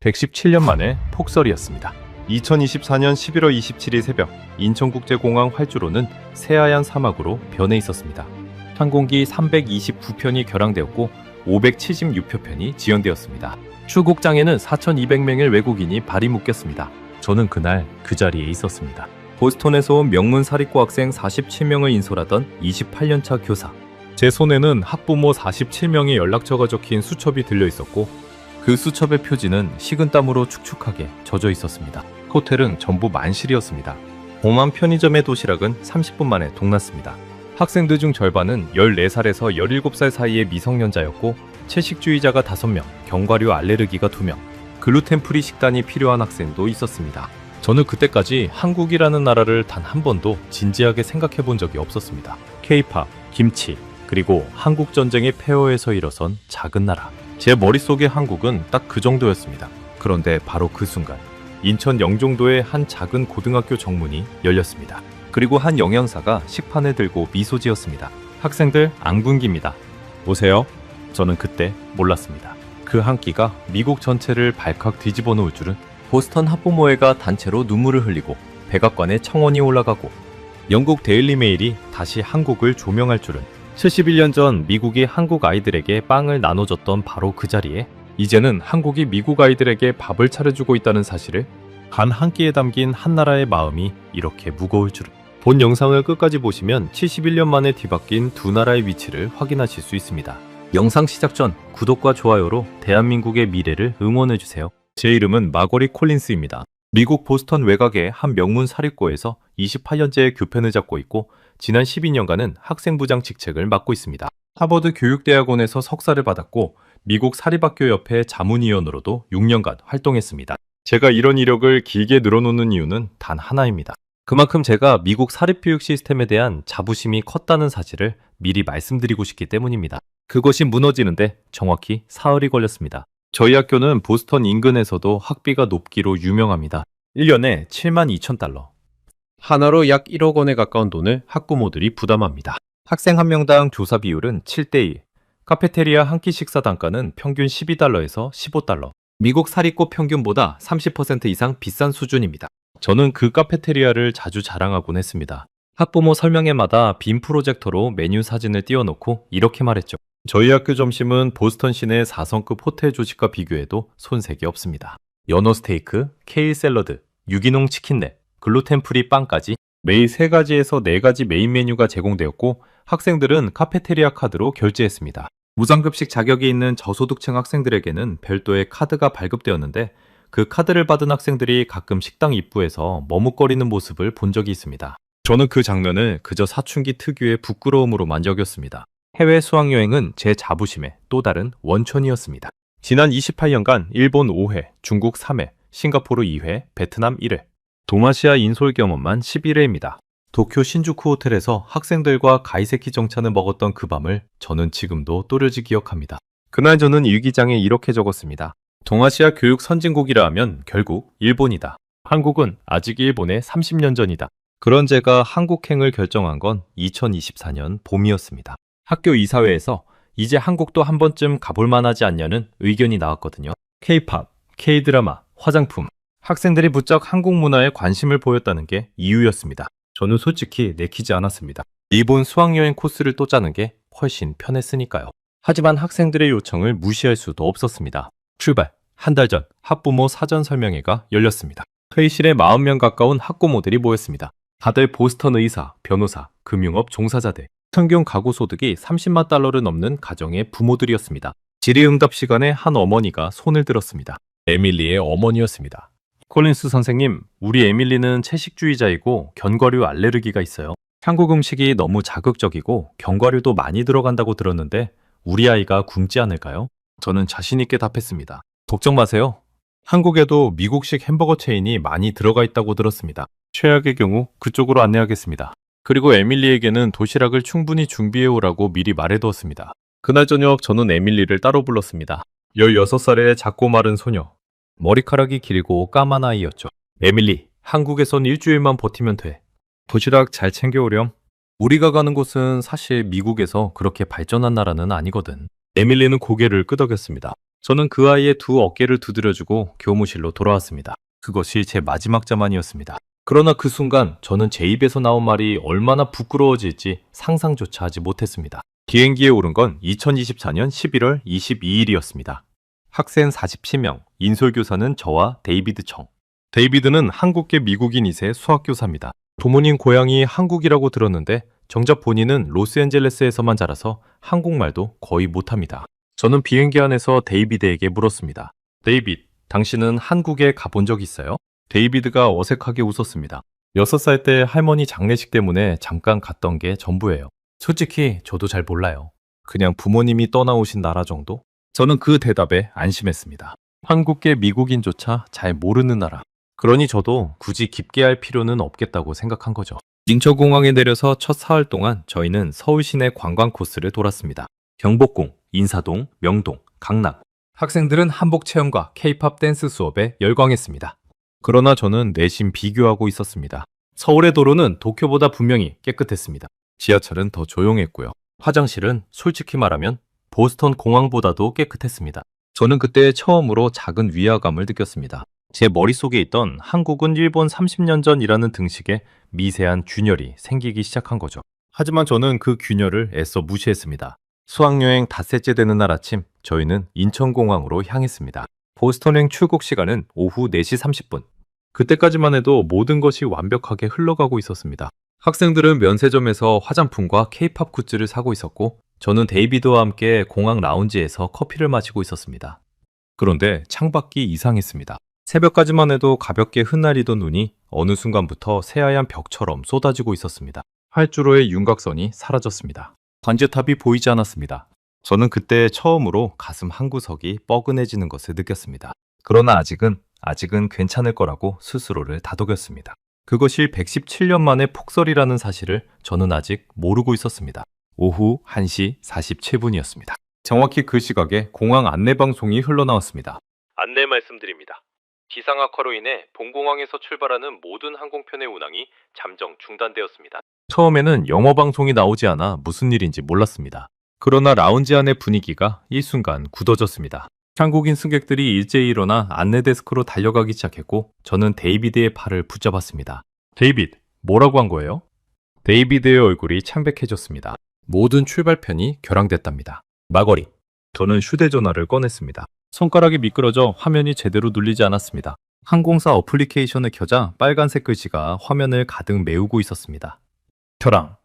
117년 만에 폭설이었습니다. 2024년 11월 27일 새벽 인천국제공항 활주로는 새하얀 사막으로 변해 있었습니다. 항공기 329편이 결항되었고 576표편이 지연되었습니다. 출국장에는 4,200명의 외국인이 발이 묶였습니다. 저는 그날 그 자리에 있었습니다. 보스턴에서 온 명문 사립고 학생 47명을 인솔하던 28년차 교사. 제 손에는 학부모 47명의 연락처가 적힌 수첩이 들려 있었고 그 수첩의 표지는 식은땀으로 축축하게 젖어 있었습니다. 호텔은 전부 만실이었습니다. 오만 편의점의 도시락은 30분 만에 동났습니다. 학생들 중 절반은 14살에서 17살 사이의 미성년자였고 채식주의자가 5명, 견과류 알레르기가 2명, 글루텐 프리 식단이 필요한 학생도 있었습니다. 저는 그때까지 한국이라는 나라를 단 한 번도 진지하게 생각해 본 적이 없었습니다. K-팝, 김치, 그리고 한국 전쟁의 폐허에서 일어선 작은 나라. 제 머릿속의 한국은 딱 그 정도였습니다. 그런데 바로 그 순간 인천 영종도의 한 작은 고등학교 정문이 열렸습니다. 그리고 한 영양사가 식판을 들고 미소 지었습니다. 학생들 안 굶깁니다. 오세요. 저는 그때 몰랐습니다. 그 한 끼가 미국 전체를 발칵 뒤집어 놓을 줄은. 보스턴 학부모회가 단체로 눈물을 흘리고 백악관에 청원이 올라가고 영국 데일리 메일이 다시 한국을 조명할 줄은. 71년 전 미국이 한국 아이들에게 빵을 나눠줬던 바로 그 자리에 이제는 한국이 미국 아이들에게 밥을 차려주고 있다는 사실을 간 한 끼에 담긴 한 나라의 마음이 이렇게 무거울 줄은. 본 영상을 끝까지 보시면 71년 만에 뒤바뀐 두 나라의 위치를 확인하실 수 있습니다. 영상 시작 전 구독과 좋아요로 대한민국의 미래를 응원해주세요. 제 이름은 마거리 콜린스입니다. 미국 보스턴 외곽의 한 명문 사립고에서 28년째 교편을 잡고 있고 지난 12년간은 학생부장 직책을 맡고 있습니다. 하버드 교육대학원에서 석사를 받았고 미국 사립학교협회 자문위원으로도 6년간 활동했습니다. 제가 이런 이력을 길게 늘어놓는 이유는 단 하나입니다. 그만큼 제가 미국 사립교육 시스템에 대한 자부심이 컸다는 사실을 미리 말씀드리고 싶기 때문입니다. 그것이 무너지는데 정확히 사흘이 걸렸습니다. 저희 학교는 보스턴 인근에서도 학비가 높기로 유명합니다. 1년에 72,000달러. 하나로 약 1억 원에 가까운 돈을 학부모들이 부담합니다. 학생 한 명당 조사 비율은 7:1. 카페테리아 한 끼 식사 단가는 평균 12달러에서 15달러. 미국 사립고 평균보다 30% 이상 비싼 수준입니다. 저는 그 카페테리아를 자주 자랑하곤 했습니다. 학부모 설명회마다 빔 프로젝터로 메뉴 사진을 띄워놓고 이렇게 말했죠. 저희 학교 점심은 보스턴 시내 4성급 호텔 조식과 비교해도 손색이 없습니다. 연어 스테이크, 케일 샐러드, 유기농 치킨넷, 글루텐 프리 빵까지 매일 3가지에서 4가지 메인 메뉴가 제공되었고 학생들은 카페테리아 카드로 결제했습니다. 무상급식 자격이 있는 저소득층 학생들에게는 별도의 카드가 발급되었는데 그 카드를 받은 학생들이 가끔 식당 입구에서 머뭇거리는 모습을 본 적이 있습니다. 저는 그 장면을 그저 사춘기 특유의 부끄러움으로만 여겼습니다. 해외 수학여행은 제 자부심의 또 다른 원천이었습니다. 지난 28년간 일본 5회, 중국 3회, 싱가포르 2회, 베트남 1회, 동아시아 인솔 경험만 11회입니다. 도쿄 신주쿠 호텔에서 학생들과 가이세키 정찬을 먹었던 그 밤을 저는 지금도 또렷이 기억합니다. 그날 저는 일기장에 이렇게 적었습니다. 동아시아 교육 선진국이라 하면 결국 일본이다. 한국은 아직 일본의 30년 전이다. 그런 제가 한국행을 결정한 건 2024년 봄이었습니다. 학교 이사회에서 이제 한국도 한 번쯤 가볼 만하지 않냐는 의견이 나왔거든요. K-팝, K-드라마, 화장품. 학생들이 부쩍 한국 문화에 관심을 보였다는 게 이유였습니다. 저는 솔직히 내키지 않았습니다. 일본 수학여행 코스를 또 짜는 게 훨씬 편했으니까요. 하지만 학생들의 요청을 무시할 수도 없었습니다. 출발! 한 달 전 학부모 사전 설명회가 열렸습니다. 회의실에 40명 가까운 학부모들이 모였습니다. 다들 보스턴 의사, 변호사, 금융업 종사자들, 평균 가구 소득이 30만 달러를 넘는 가정의 부모들이었습니다. 질의응답 시간에 한 어머니가 손을 들었습니다. 에밀리의 어머니였습니다. 콜린스 선생님, 우리 에밀리는 채식주의자이고 견과류 알레르기가 있어요. 한국 음식이 너무 자극적이고 견과류도 많이 들어간다고 들었는데 우리 아이가 굶지 않을까요? 저는 자신 있게 답했습니다. 걱정 마세요. 한국에도 미국식 햄버거 체인이 많이 들어가 있다고 들었습니다. 최악의 경우 그쪽으로 안내하겠습니다. 그리고 에밀리에게는 도시락을 충분히 준비해오라고 미리 말해두었습니다. 그날 저녁 저는 에밀리를 따로 불렀습니다. 16살의 작고 마른 소녀. 머리카락이 길고 까만 아이였죠. 에밀리, 한국에선 일주일만 버티면 돼. 도시락 잘 챙겨오렴. 우리가 가는 곳은 사실 미국에서 그렇게 발전한 나라는 아니거든. 에밀리는 고개를 끄덕였습니다. 저는 그 아이의 두 어깨를 두드려주고 교무실로 돌아왔습니다. 그것이 제 마지막 자만이었습니다. 그러나 그 순간 저는 제 입에서 나온 말이 얼마나 부끄러워질지 상상조차 하지 못했습니다. 비행기에 오른 건 2024년 11월 22일이었습니다. 학생 47명, 인솔교사는 저와 데이비드 청. 데이비드는 한국계 미국인 2세 수학교사입니다. 부모님 고향이 한국이라고 들었는데 정작 본인은 로스앤젤레스에서만 자라서 한국말도 거의 못합니다. 저는 비행기 안에서 데이비드에게 물었습니다. 데이비드, 당신은 한국에 가본 적 있어요? 데이비드가 어색하게 웃었습니다. 6살 때 할머니 장례식 때문에 잠깐 갔던 게 전부예요. 솔직히 저도 잘 몰라요. 그냥 부모님이 떠나오신 나라 정도? 저는 그 대답에 안심했습니다. 한국계 미국인조차 잘 모르는 나라. 그러니 저도 굳이 깊게 할 필요는 없겠다고 생각한 거죠. 인천공항에 내려서 첫 사흘 동안 저희는 서울 시내 관광 코스를 돌았습니다. 경복궁, 인사동, 명동, 강남. 학생들은 한복 체험과 K-팝 댄스 수업에 열광했습니다. 그러나 저는 내심 비교하고 있었습니다. 서울의 도로는 도쿄보다 분명히 깨끗했습니다. 지하철은 더 조용했고요. 화장실은 솔직히 말하면 보스턴 공항보다도 깨끗했습니다. 저는 그때 처음으로 작은 위화감을 느꼈습니다. 제 머릿속에 있던 한국은 일본 30년 전이라는 등식에 미세한 균열이 생기기 시작한 거죠. 하지만 저는 그 균열을 애써 무시했습니다. 수학여행 닷새째 되는 날 아침, 저희는 인천공항으로 향했습니다. 보스턴행 출국 시간은 오후 4시 30분. 그때까지만 해도 모든 것이 완벽하게 흘러가고 있었습니다. 학생들은 면세점에서 화장품과 K-팝 굿즈를 사고 있었고, 저는 데이비드와 함께 공항 라운지에서 커피를 마시고 있었습니다. 그런데 창밖이 이상했습니다. 새벽까지만 해도 가볍게 흩날리던 눈이 어느 순간부터 새하얀 벽처럼 쏟아지고 있었습니다. 활주로의 윤곽선이 사라졌습니다. 관제탑이 보이지 않았습니다. 저는 그때 처음으로 가슴 한 구석이 뻐근해지는 것을 느꼈습니다. 그러나 아직은 괜찮을 거라고 스스로를 다독였습니다. 그것이 117년 만의 폭설이라는 사실을 저는 아직 모르고 있었습니다. 오후 1시 47분이었습니다. 정확히 그 시각에 공항 안내방송이 흘러나왔습니다. 안내 말씀드립니다. 기상 악화로 인해 본공항에서 출발하는 모든 항공편의 운항이 잠정 중단되었습니다. 처음에는 영어 방송이 나오지 않아 무슨 일인지 몰랐습니다. 그러나 라운지 안의 분위기가 일순간 굳어졌습니다. 한국인 승객들이 일제히 일어나 안내 데스크로 달려가기 시작했고 저는 데이비드의 팔을 붙잡았습니다. 데이비드, 뭐라고 한 거예요? 데이비드의 얼굴이 창백해졌습니다. 모든 출발편이 결항됐답니다. 마거리. 저는 휴대전화를 꺼냈습니다. 손가락이 미끄러져 화면이 제대로 눌리지 않았습니다. 항공사 어플리케이션을 켜자 빨간색 글씨가 화면을 가득 메우고 있었습니다. 결항.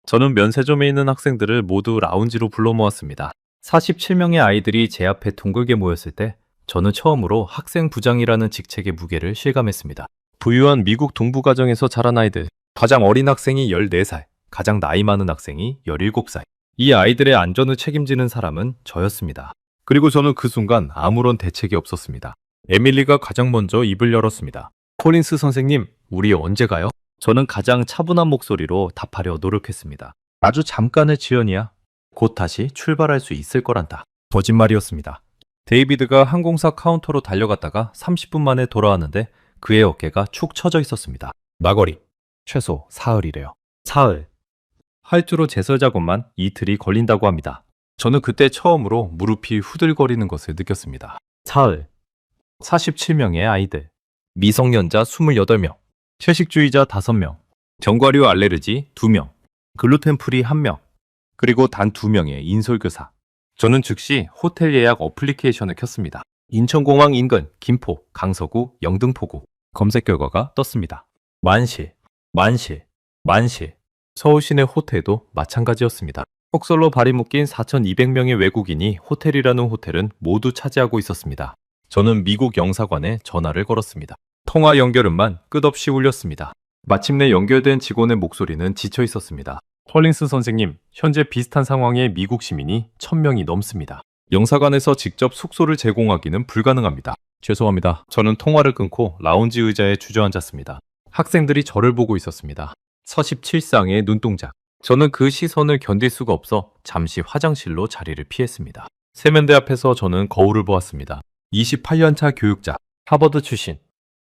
저는 면세점에 있는 학생들을 모두 라운지로 불러 모았습니다. 47명의 아이들이 제 앞에 둥글게 모였을 때 저는 처음으로 학생 부장이라는 직책의 무게를 실감했습니다. 부유한 미국 동부 가정에서 자란 아이들. 가장 어린 학생이 14살, 가장 나이 많은 학생이 17살. 이 아이들의 안전을 책임지는 사람은 저였습니다. 그리고 저는 그 순간 아무런 대책이 없었습니다. 에밀리가 가장 먼저 입을 열었습니다. 콜린스 선생님, 우리 언제 가요? 저는 가장 차분한 목소리로 답하려 노력했습니다. 아주 잠깐의 지연이야. 곧 다시 출발할 수 있을 거란다. 거짓말이었습니다. 데이비드가 항공사 카운터로 달려갔다가 30분 만에 돌아왔는데 그의 어깨가 축 처져 있었습니다. 마거리. 최소 사흘이래요. 사흘. 활주로 제설 작업만 이틀이 걸린다고 합니다. 저는 그때 처음으로 무릎이 후들거리는 것을 느꼈습니다. 사흘. 47명의 아이들. 미성년자 28명. 채식주의자 5명. 견과류 알레르기 2명. 글루텐 프리 1명. 그리고 단 2명의 인솔교사. 저는 즉시 호텔 예약 어플리케이션을 켰습니다. 인천공항 인근 김포, 강서구, 영등포구. 검색 결과가 떴습니다. 만실. 서울 시내 호텔도 마찬가지였습니다. 폭설로 발이 묶인 4,200명의 외국인이 호텔이라는 호텔은 모두 차지하고 있었습니다. 저는 미국 영사관에 전화를 걸었습니다. 통화 연결음만 끝없이 울렸습니다. 마침내 연결된 직원의 목소리는 지쳐 있었습니다. 콜린스 선생님, 현재 비슷한 상황의 미국 시민이 1,000명이 넘습니다. 영사관에서 직접 숙소를 제공하기는 불가능합니다. 죄송합니다. 저는 통화를 끊고 라운지 의자에 주저앉았습니다. 학생들이 저를 보고 있었습니다. 서십칠상의 눈동자. 저는 그 시선을 견딜 수가 없어 잠시 화장실로 자리를 피했습니다. 세면대 앞에서 저는 거울을 보았습니다. 28년차 교육자, 하버드 출신,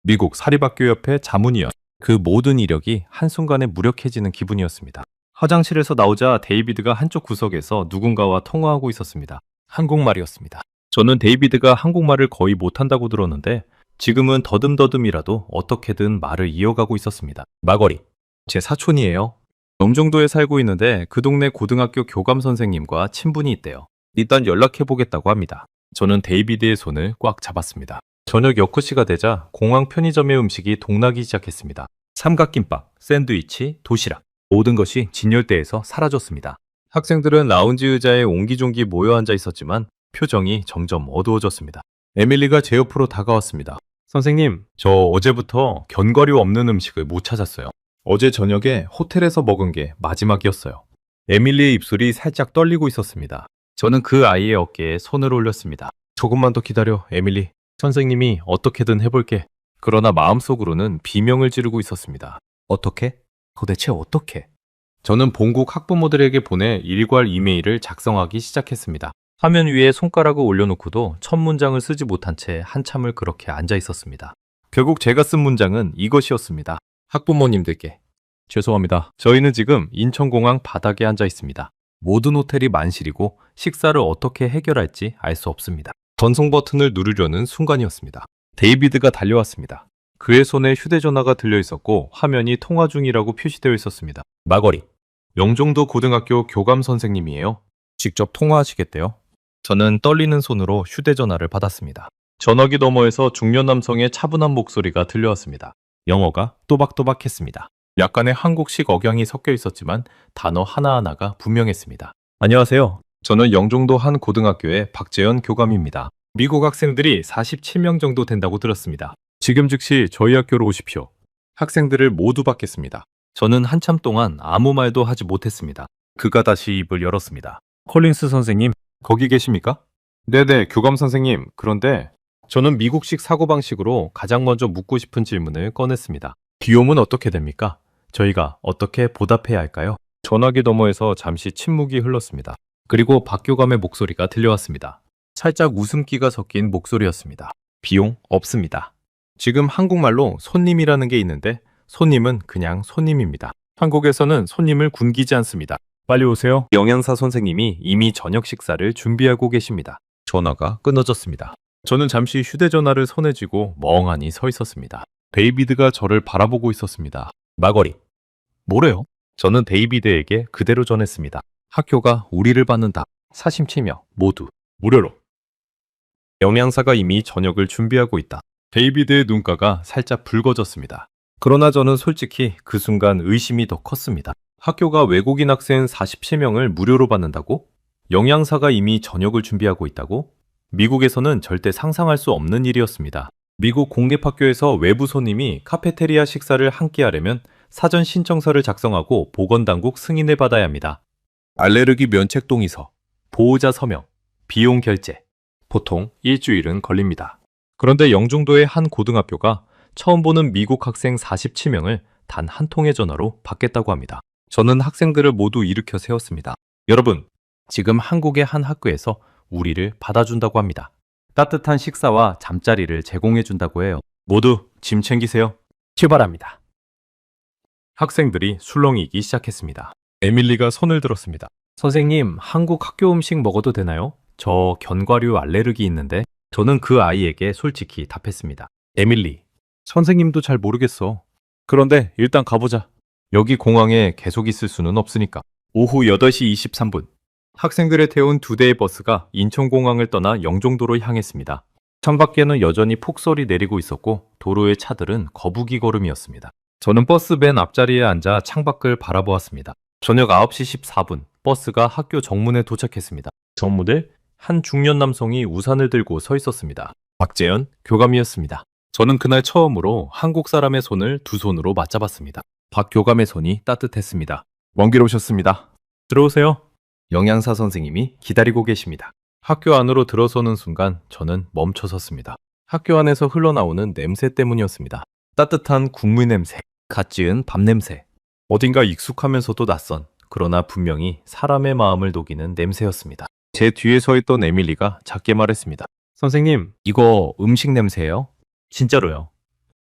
미국 사립학교협회 자문위원. 그 모든 이력이 한순간에 무력해지는 기분이었습니다. 화장실에서 나오자 데이비드가 한쪽 구석에서 누군가와 통화하고 있었습니다. 한국말이었습니다. 저는 데이비드가 한국말을 거의 못한다고 들었는데 지금은 더듬더듬이라도 어떻게든 말을 이어가고 있었습니다. 마거리, 제 사촌이에요. 영종도에 살고 있는데 그 동네 고등학교 교감 선생님과 친분이 있대요. 일단 연락해보겠다고 합니다. 저는 데이비드의 손을 꽉 잡았습니다. 저녁 6시가 되자 공항 편의점의 음식이 동나기 시작했습니다. 삼각김밥, 샌드위치, 도시락, 모든 것이 진열대에서 사라졌습니다. 학생들은 라운지 의자에 옹기종기 모여 앉아 있었지만 표정이 점점 어두워졌습니다. 에밀리가 제 옆으로 다가왔습니다. 선생님, 저 어제부터 견과류 없는 음식을 못 찾았어요. 어제 저녁에 호텔에서 먹은 게 마지막이었어요. 에밀리의 입술이 살짝 떨리고 있었습니다. 저는 그 아이의 어깨에 손을 올렸습니다. 조금만 더 기다려, 에밀리. 선생님이 어떻게든 해볼게. 그러나 마음속으로는 비명을 지르고 있었습니다. 어떻게? 도대체 어떻게? 저는 본국 학부모들에게 보내 일괄 이메일을 작성하기 시작했습니다. 화면 위에 손가락을 올려놓고도 첫 문장을 쓰지 못한 채 한참을 그렇게 앉아 있었습니다. 결국 제가 쓴 문장은 이것이었습니다. 학부모님들께 죄송합니다. 저희는 지금 인천공항 바닥에 앉아 있습니다. 모든 호텔이 만실이고 식사를 어떻게 해결할지 알 수 없습니다. 전송 버튼을 누르려는 순간이었습니다. 데이비드가 달려왔습니다. 그의 손에 휴대전화가 들려 있었고 화면이 통화 중이라고 표시되어 있었습니다. 마거리, 영종도 고등학교 교감 선생님이에요. 직접 통화하시겠대요. 저는 떨리는 손으로 휴대전화를 받았습니다. 전화기 너머에서 중년 남성의 차분한 목소리가 들려왔습니다. 영어가 또박또박했습니다. 약간의 한국식 억양이 섞여 있었지만 단어 하나하나가 분명했습니다. 안녕하세요. 저는 영종도 한 고등학교의 박재현 교감입니다. 미국 학생들이 47명 정도 된다고 들었습니다. 지금 즉시 저희 학교로 오십시오. 학생들을 모두 받겠습니다. 저는 한참 동안 아무 말도 하지 못했습니다. 그가 다시 입을 열었습니다. 콜린스 선생님, 거기 계십니까? 네네, 교감 선생님. 그런데 저는 미국식 사고방식으로 가장 먼저 묻고 싶은 질문을 꺼냈습니다. 비용은 어떻게 됩니까? 저희가 어떻게 보답해야 할까요? 전화기 너머에서 잠시 침묵이 흘렀습니다. 그리고 박 교감의 목소리가 들려왔습니다. 살짝 웃음기가 섞인 목소리였습니다. 비용 없습니다. 지금 한국말로 손님이라는 게 있는데 손님은 그냥 손님입니다. 한국에서는 손님을 굶기지 않습니다. 빨리 오세요. 영양사 선생님이 이미 저녁 식사를 준비하고 계십니다. 전화가 끊어졌습니다. 저는 잠시 휴대전화를 손에 쥐고 멍하니 서 있었습니다. 데이비드가 저를 바라보고 있었습니다. 마거리, 뭐래요? 저는 데이비드에게 그대로 전했습니다. 학교가 우리를 받는다. 사심치며 모두 무료로. 영양사가 이미 저녁을 준비하고 있다. 데이비드의 눈가가 살짝 붉어졌습니다. 그러나 저는 솔직히 그 순간 의심이 더 컸습니다. 학교가 외국인 학생 47명을 무료로 받는다고? 영양사가 이미 저녁을 준비하고 있다고? 미국에서는 절대 상상할 수 없는 일이었습니다. 미국 공립학교에서 외부 손님이 카페테리아 식사를 함께 하려면 사전 신청서를 작성하고 보건당국 승인을 받아야 합니다. 알레르기 면책 동의서, 보호자 서명, 비용 결제. 보통 일주일은 걸립니다. 그런데 영종도의 한 고등학교가 처음 보는 미국 학생 47명을 단 한 통의 전화로 받겠다고 합니다. 저는 학생들을 모두 일으켜 세웠습니다. 여러분, 지금 한국의 한 학교에서 우리를 받아준다고 합니다. 따뜻한 식사와 잠자리를 제공해준다고 해요. 모두 짐 챙기세요. 출발합니다. 학생들이 술렁이기 시작했습니다. 에밀리가 손을 들었습니다. 선생님, 한국 학교 음식 먹어도 되나요? 저 견과류 알레르기 있는데. 저는 그 아이에게 솔직히 답했습니다. 에밀리, 선생님도 잘 모르겠어. 그런데 일단 가보자. 여기 공항에 계속 있을 수는 없으니까. 오후 8시 23분. 학생들을 태운 2대의 버스가 인천공항을 떠나 영종도로 향했습니다. 창밖에는 여전히 폭설이 내리고 있었고 도로의 차들은 거북이 걸음이었습니다. 저는 버스 맨 앞자리에 앉아 창밖을 바라보았습니다. 저녁 9시 14분 버스가 학교 정문에 도착했습니다. 정문에 한 중년 남성이 우산을 들고 서 있었습니다. 박재현 교감이었습니다. 저는 그날 처음으로 한국 사람의 손을 두 손으로 맞잡았습니다. 박 교감의 손이 따뜻했습니다. 먼 길 오셨습니다. 들어오세요. 영양사 선생님이 기다리고 계십니다. 학교 안으로 들어서는 순간 저는 멈춰섰습니다. 학교 안에서 흘러나오는 냄새 때문이었습니다. 따뜻한 국물 냄새, 갓 지은 밥 냄새. 어딘가 익숙하면서도 낯선, 그러나 분명히 사람의 마음을 녹이는 냄새였습니다. 제 뒤에 서 있던 에밀리가 작게 말했습니다. 선생님, 이거 음식 냄새예요? 진짜로요.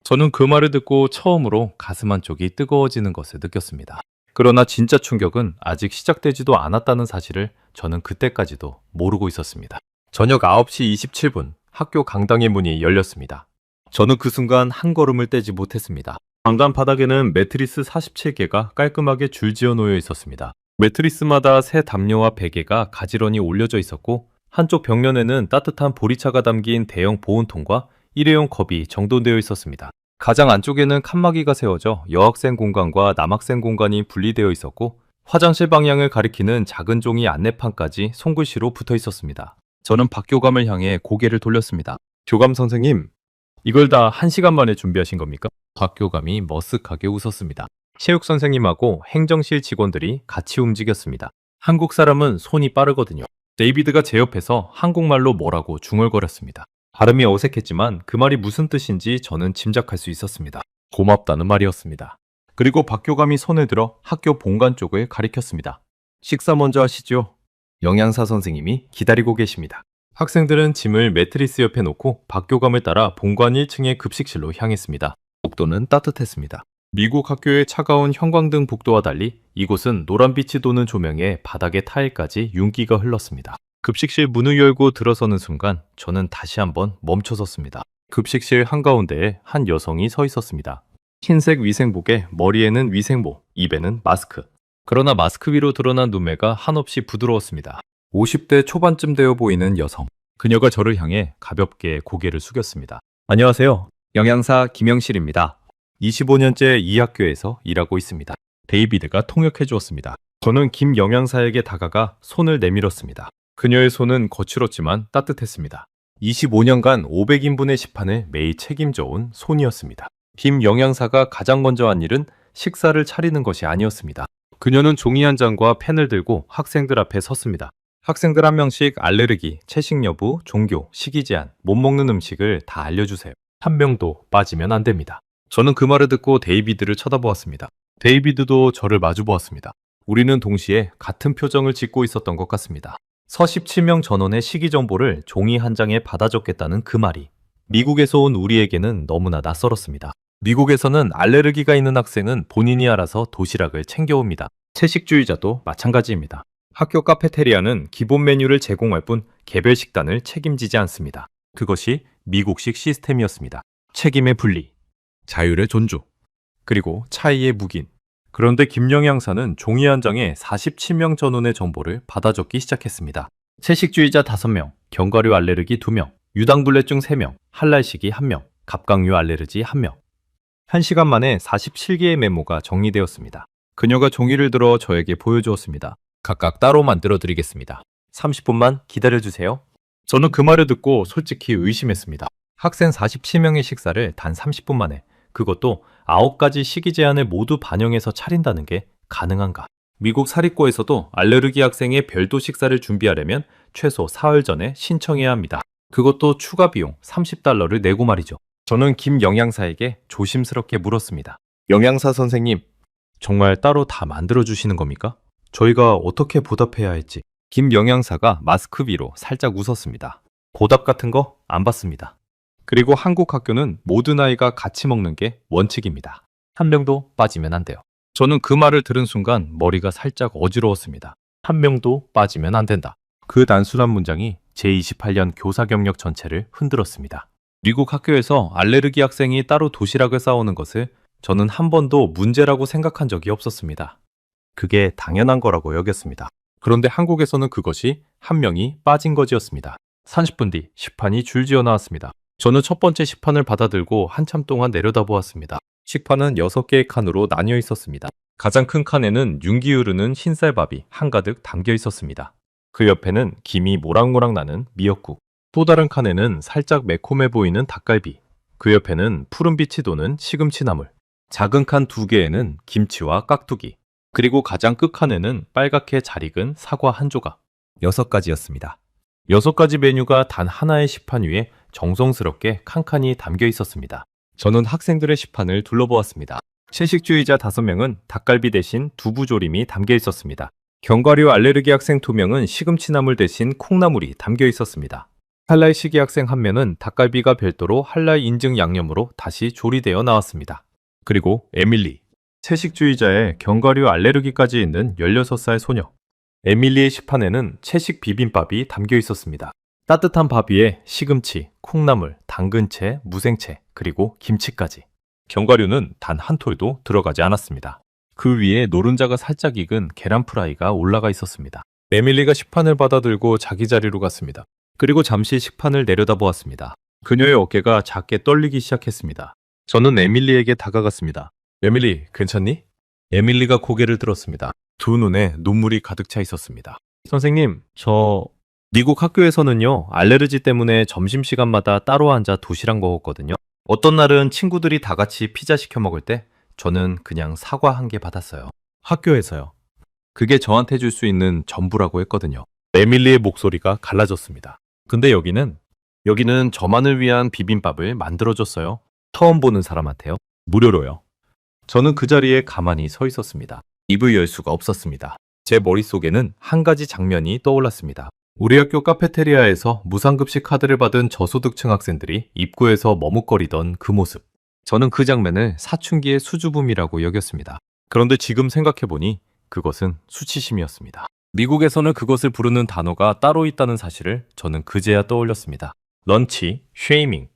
저는 그 말을 듣고 처음으로 가슴 한쪽이 뜨거워지는 것을 느꼈습니다. 그러나 진짜 충격은 아직 시작되지도 않았다는 사실을 저는 그때까지도 모르고 있었습니다. 저녁 9시 27분 학교 강당의 문이 열렸습니다. 저는 그 순간 한 걸음을 떼지 못했습니다. 강당 바닥에는 매트리스 47개가 깔끔하게 줄지어 놓여 있었습니다. 매트리스마다 새 담요와 베개가 가지런히 올려져 있었고 한쪽 벽면에는 따뜻한 보리차가 담긴 대형 보온통과 일회용 컵이 정돈되어 있었습니다. 가장 안쪽에는 칸막이가 세워져 여학생 공간과 남학생 공간이 분리되어 있었고 화장실 방향을 가리키는 작은 종이 안내판까지 손글씨로 붙어 있었습니다. 저는 박 교감을 향해 고개를 돌렸습니다. 교감 선생님, 이걸 다 1시간 만에 준비하신 겁니까? 박 교감이 머쓱하게 웃었습니다. 체육 선생님하고 행정실 직원들이 같이 움직였습니다. 한국 사람은 손이 빠르거든요. 데이비드가 제 옆에서 한국말로 뭐라고 중얼거렸습니다. 발음이 어색했지만 그 말이 무슨 뜻인지 저는 짐작할 수 있었습니다. 고맙다는 말이었습니다. 그리고 박 교감이 손을 들어 학교 본관 쪽을 가리켰습니다. 식사 먼저 하시죠. 영양사 선생님이 기다리고 계십니다. 학생들은 짐을 매트리스 옆에 놓고 박 교감을 따라 본관 1층의 급식실로 향했습니다. 복도는 따뜻했습니다. 미국 학교의 차가운 형광등 복도와 달리 이곳은 노란빛이 도는 조명에 바닥의 타일까지 윤기가 흘렀습니다. 급식실 문을 열고 들어서는 순간 저는 다시 한번 멈춰섰습니다. 급식실 한가운데에 한 여성이 서 있었습니다. 흰색 위생복에 머리에는 위생모, 입에는 마스크. 그러나 마스크 위로 드러난 눈매가 한없이 부드러웠습니다. 50대 초반쯤 되어 보이는 여성. 그녀가 저를 향해 가볍게 고개를 숙였습니다. 안녕하세요. 영양사 김영실입니다. 25년째 이 학교에서 일하고 있습니다. 데이비드가 통역해 주었습니다. 저는 김 영양사에게 다가가 손을 내밀었습니다. 그녀의 손은 거칠었지만 따뜻했습니다. 25년간 500인분의 식판을 매일 책임져 온 손이었습니다. 김 영양사가 가장 먼저 한 일은 식사를 차리는 것이 아니었습니다. 그녀는 종이 한 장과 펜을 들고 학생들 앞에 섰습니다. 학생들 한 명씩 알레르기, 채식 여부, 종교, 식이 제한, 못 먹는 음식을 다 알려주세요. 한 명도 빠지면 안 됩니다. 저는 그 말을 듣고 데이비드를 쳐다보았습니다. 데이비드도 저를 마주보았습니다. 우리는 동시에 같은 표정을 짓고 있었던 것 같습니다. 서 17명 전원의 식이 정보를 종이 한 장에 받아 적겠다는 그 말이 미국에서 온 우리에게는 너무나 낯설었습니다. 미국에서는 알레르기가 있는 학생은 본인이 알아서 도시락을 챙겨옵니다. 채식주의자도 마찬가지입니다. 학교 카페테리아는 기본 메뉴를 제공할 뿐 개별 식단을 책임지지 않습니다. 그것이 미국식 시스템이었습니다. 책임의 분리, 자율의 존중, 그리고 차이의 묵인. 그런데 김영양사는 종이 한 장에 47명 전원의 정보를 받아 적기 시작했습니다. 채식주의자 5명, 견과류 알레르기 2명, 유당불내증 3명, 할랄식이 1명, 갑각류 알레르기 1명. 1시간 만에 47개의 메모가 정리되었습니다. 그녀가 종이를 들어 저에게 보여주었습니다. 각각 따로 만들어 드리겠습니다. 30분만 기다려주세요. 저는 그 말을 듣고 솔직히 의심했습니다. 학생 47명의 식사를 단 30분 만에, 그것도 9가지 식이 제한을 모두 반영해서 차린다는 게 가능한가? 미국 사립고에서도 알레르기 학생의 별도 식사를 준비하려면 최소 4월 전에 신청해야 합니다. 그것도 추가 비용 $30를 내고 말이죠. 저는 김 영양사에게 조심스럽게 물었습니다. 영양사 선생님, 정말 따로 다 만들어 주시는 겁니까? 저희가 어떻게 보답해야 할지. 김 영양사가 마스크 위로 살짝 웃었습니다. 보답 같은 거 안 받습니다. 그리고 한국 학교는 모든 아이가 같이 먹는 게 원칙입니다. 한 명도 빠지면 안 돼요. 저는 그 말을 들은 순간 머리가 살짝 어지러웠습니다. 한 명도 빠지면 안 된다. 그 단순한 문장이 제28년 교사 경력 전체를 흔들었습니다. 미국 학교에서 알레르기 학생이 따로 도시락을 싸오는 것을 저는 한 번도 문제라고 생각한 적이 없었습니다. 그게 당연한 거라고 여겼습니다. 그런데 한국에서는 그것이 한 명이 빠진 거지였습니다. 30분 뒤 식판이 줄지어 나왔습니다. 저는 첫 번째 식판을 받아들고 한참 동안 내려다보았습니다. 식판은 6개의 칸으로 나뉘어 있었습니다. 가장 큰 칸에는 윤기 흐르는 흰쌀밥이 한가득 담겨 있었습니다. 그 옆에는 김이 모락모락 나는 미역국, 또 다른 칸에는 살짝 매콤해 보이는 닭갈비, 그 옆에는 푸른빛이 도는 시금치 나물, 작은 칸 2개에는 김치와 깍두기, 그리고 가장 끝칸에는 빨갛게 잘 익은 사과 한 조각. 6가지였습니다. 6가지 메뉴가 단 하나의 식판 위에 정성스럽게 칸칸이 담겨 있었습니다. 저는 학생들의 식판을 둘러보았습니다. 채식주의자 5명은 닭갈비 대신 두부조림이 담겨 있었습니다. 견과류 알레르기 학생 2명은 시금치나물 대신 콩나물이 담겨 있었습니다. 할랄 시기 학생 1명은 닭갈비가 별도로 할랄 인증 양념으로 다시 조리되어 나왔습니다. 그리고 에밀리, 채식주의자에 견과류 알레르기까지 있는 16살 소녀. 에밀리의 식판에는 채식 비빔밥이 담겨 있었습니다. 따뜻한 밥 위에 시금치, 콩나물, 당근채, 무생채, 그리고 김치까지. 견과류는 단 한 톨도 들어가지 않았습니다. 그 위에 노른자가 살짝 익은 계란 프라이가 올라가 있었습니다. 에밀리가 식판을 받아들고 자기 자리로 갔습니다. 그리고 잠시 식판을 내려다보았습니다. 그녀의 어깨가 작게 떨리기 시작했습니다. 저는 에밀리에게 다가갔습니다. 에밀리, 괜찮니? 에밀리가 고개를 들었습니다. 두 눈에 눈물이 가득 차 있었습니다. 선생님, 미국 학교에서는요, 알레르기 때문에 점심시간마다 따로 앉아 도시락 먹었거든요. 어떤 날은 친구들이 다 같이 피자 시켜 먹을 때 저는 그냥 사과 한 개 받았어요. 학교에서요. 그게 저한테 줄 수 있는 전부라고 했거든요. 에밀리의 목소리가 갈라졌습니다. 근데 여기는 저만을 위한 비빔밥을 만들어줬어요. 처음 보는 사람한테요. 무료로요. 저는 그 자리에 가만히 서 있었습니다. 입을 열 수가 없었습니다. 제 머릿속에는 한 가지 장면이 떠올랐습니다. 우리 학교 카페테리아에서 무상급식 카드를 받은 저소득층 학생들이 입구에서 머뭇거리던 그 모습. 저는 그 장면을 사춘기의 수줍음이라고 여겼습니다. 그런데 지금 생각해보니 그것은 수치심이었습니다. 미국에서는 그것을 부르는 단어가 따로 있다는 사실을 저는 그제야 떠올렸습니다. 런치, 쉐이밍.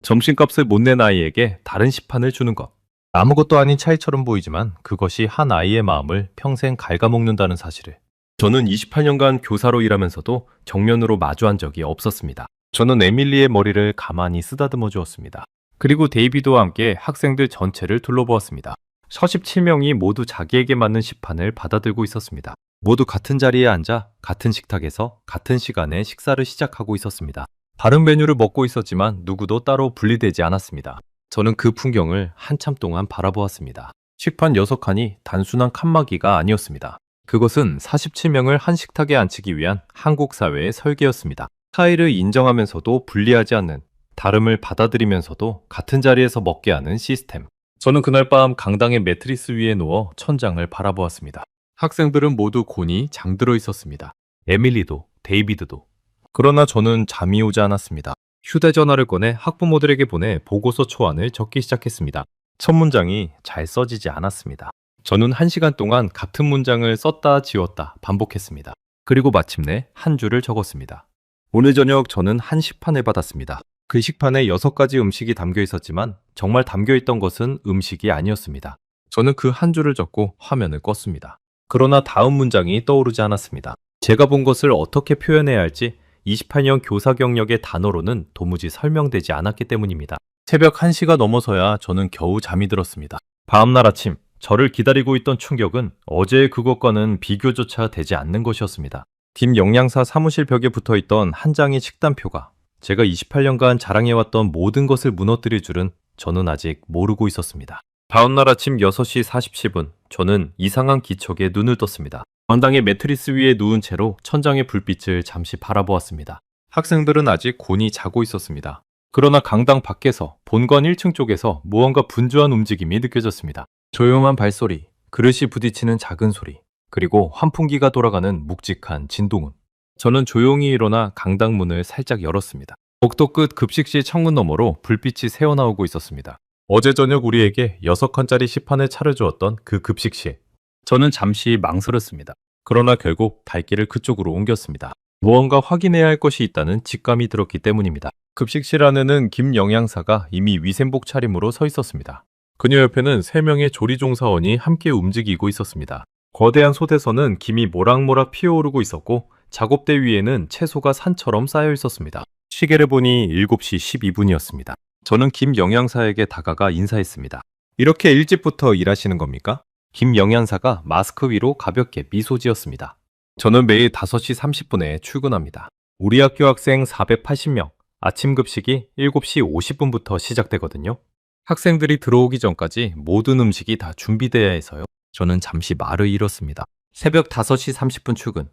점심값을 못 낸 아이에게 다른 식판을 주는 것. 아무것도 아닌 차이처럼 보이지만 그것이 한 아이의 마음을 평생 갉아먹는다는 사실을. 저는 28년간 교사로 일하면서도 정면으로 마주한 적이 없었습니다. 저는 에밀리의 머리를 가만히 쓰다듬어 주었습니다. 그리고 데이비드와 함께 학생들 전체를 둘러보았습니다. 47명이 모두 자기에게 맞는 식판을 받아들고 있었습니다. 모두 같은 자리에 앉아 같은 식탁에서 같은 시간에 식사를 시작하고 있었습니다. 다른 메뉴를 먹고 있었지만 누구도 따로 분리되지 않았습니다. 저는 그 풍경을 한참 동안 바라보았습니다. 식판 6칸이 단순한 칸막이가 아니었습니다. 그것은 47명을 한 식탁에 앉히기 위한 한국 사회의 설계였습니다. 차이를 인정하면서도 분리하지 않는, 다름을 받아들이면서도 같은 자리에서 먹게 하는 시스템. 저는 그날 밤 강당의 매트리스 위에 누워 천장을 바라보았습니다. 학생들은 모두 곤히 잠들어 있었습니다. 에밀리도, 데이비드도. 그러나 저는 잠이 오지 않았습니다. 휴대전화를 꺼내 학부모들에게 보내 보고서 초안을 적기 시작했습니다. 첫 문장이 잘 써지지 않았습니다. 저는 1시간 동안 같은 문장을 썼다 지웠다 반복했습니다. 그리고 마침내 한 줄을 적었습니다. 오늘 저녁 저는 한 식판을 받았습니다. 그 식판에 6가지 음식이 담겨 있었지만 정말 담겨 있던 것은 음식이 아니었습니다. 저는 그 한 줄을 적고 화면을 껐습니다. 그러나 다음 문장이 떠오르지 않았습니다. 제가 본 것을 어떻게 표현해야 할지 28년 교사 경력의 단어로는 도무지 설명되지 않았기 때문입니다. 새벽 1시가 넘어서야 저는 겨우 잠이 들었습니다. 다음날 아침, 저를 기다리고 있던 충격은 어제의 그것과는 비교조차 되지 않는 것이었습니다. 김 영양사 사무실 벽에 붙어있던 한 장의 식단표가 제가 28년간 자랑해왔던 모든 것을 무너뜨릴 줄은 저는 아직 모르고 있었습니다. 다음날 아침 6시 47분, 저는 이상한 기척에 눈을 떴습니다. 강당의 매트리스 위에 누운 채로 천장의 불빛을 잠시 바라보았습니다. 학생들은 아직 곤히 자고 있었습니다. 그러나 강당 밖에서 본관 1층 쪽에서 무언가 분주한 움직임이 느껴졌습니다. 조용한 발소리, 그릇이 부딪히는 작은 소리, 그리고 환풍기가 돌아가는 묵직한 진동음. 저는 조용히 일어나 강당 문을 살짝 열었습니다. 복도 끝 급식실 창문 너머로 불빛이 새어나오고 있었습니다. 어제 저녁 우리에게 6칸짜리 식판을 차려주었던 그 급식실. 저는 잠시 망설였습니다. 그러나 결국 발길을 그쪽으로 옮겼습니다. 무언가 확인해야 할 것이 있다는 직감이 들었기 때문입니다. 급식실 안에는 김 영양사가 이미 위생복 차림으로 서 있었습니다. 그녀 옆에는 3명의 조리종사원이 함께 움직이고 있었습니다. 거대한 솥에서는 김이 모락모락 피어오르고 있었고 작업대 위에는 채소가 산처럼 쌓여 있었습니다. 시계를 보니 7시 12분이었습니다. 저는 김 영양사에게 다가가 인사했습니다. 이렇게 일찍부터 일하시는 겁니까? 김 영양사가 마스크 위로 가볍게 미소 지었습니다. 저는 매일 5시 30분에 출근합니다. 우리 학교 학생 480명, 아침 급식이 7시 50분부터 시작되거든요. 학생들이 들어오기 전까지 모든 음식이 다 준비돼야 해서요. 저는 잠시 말을 잃었습니다. 새벽 5시 30분 출근.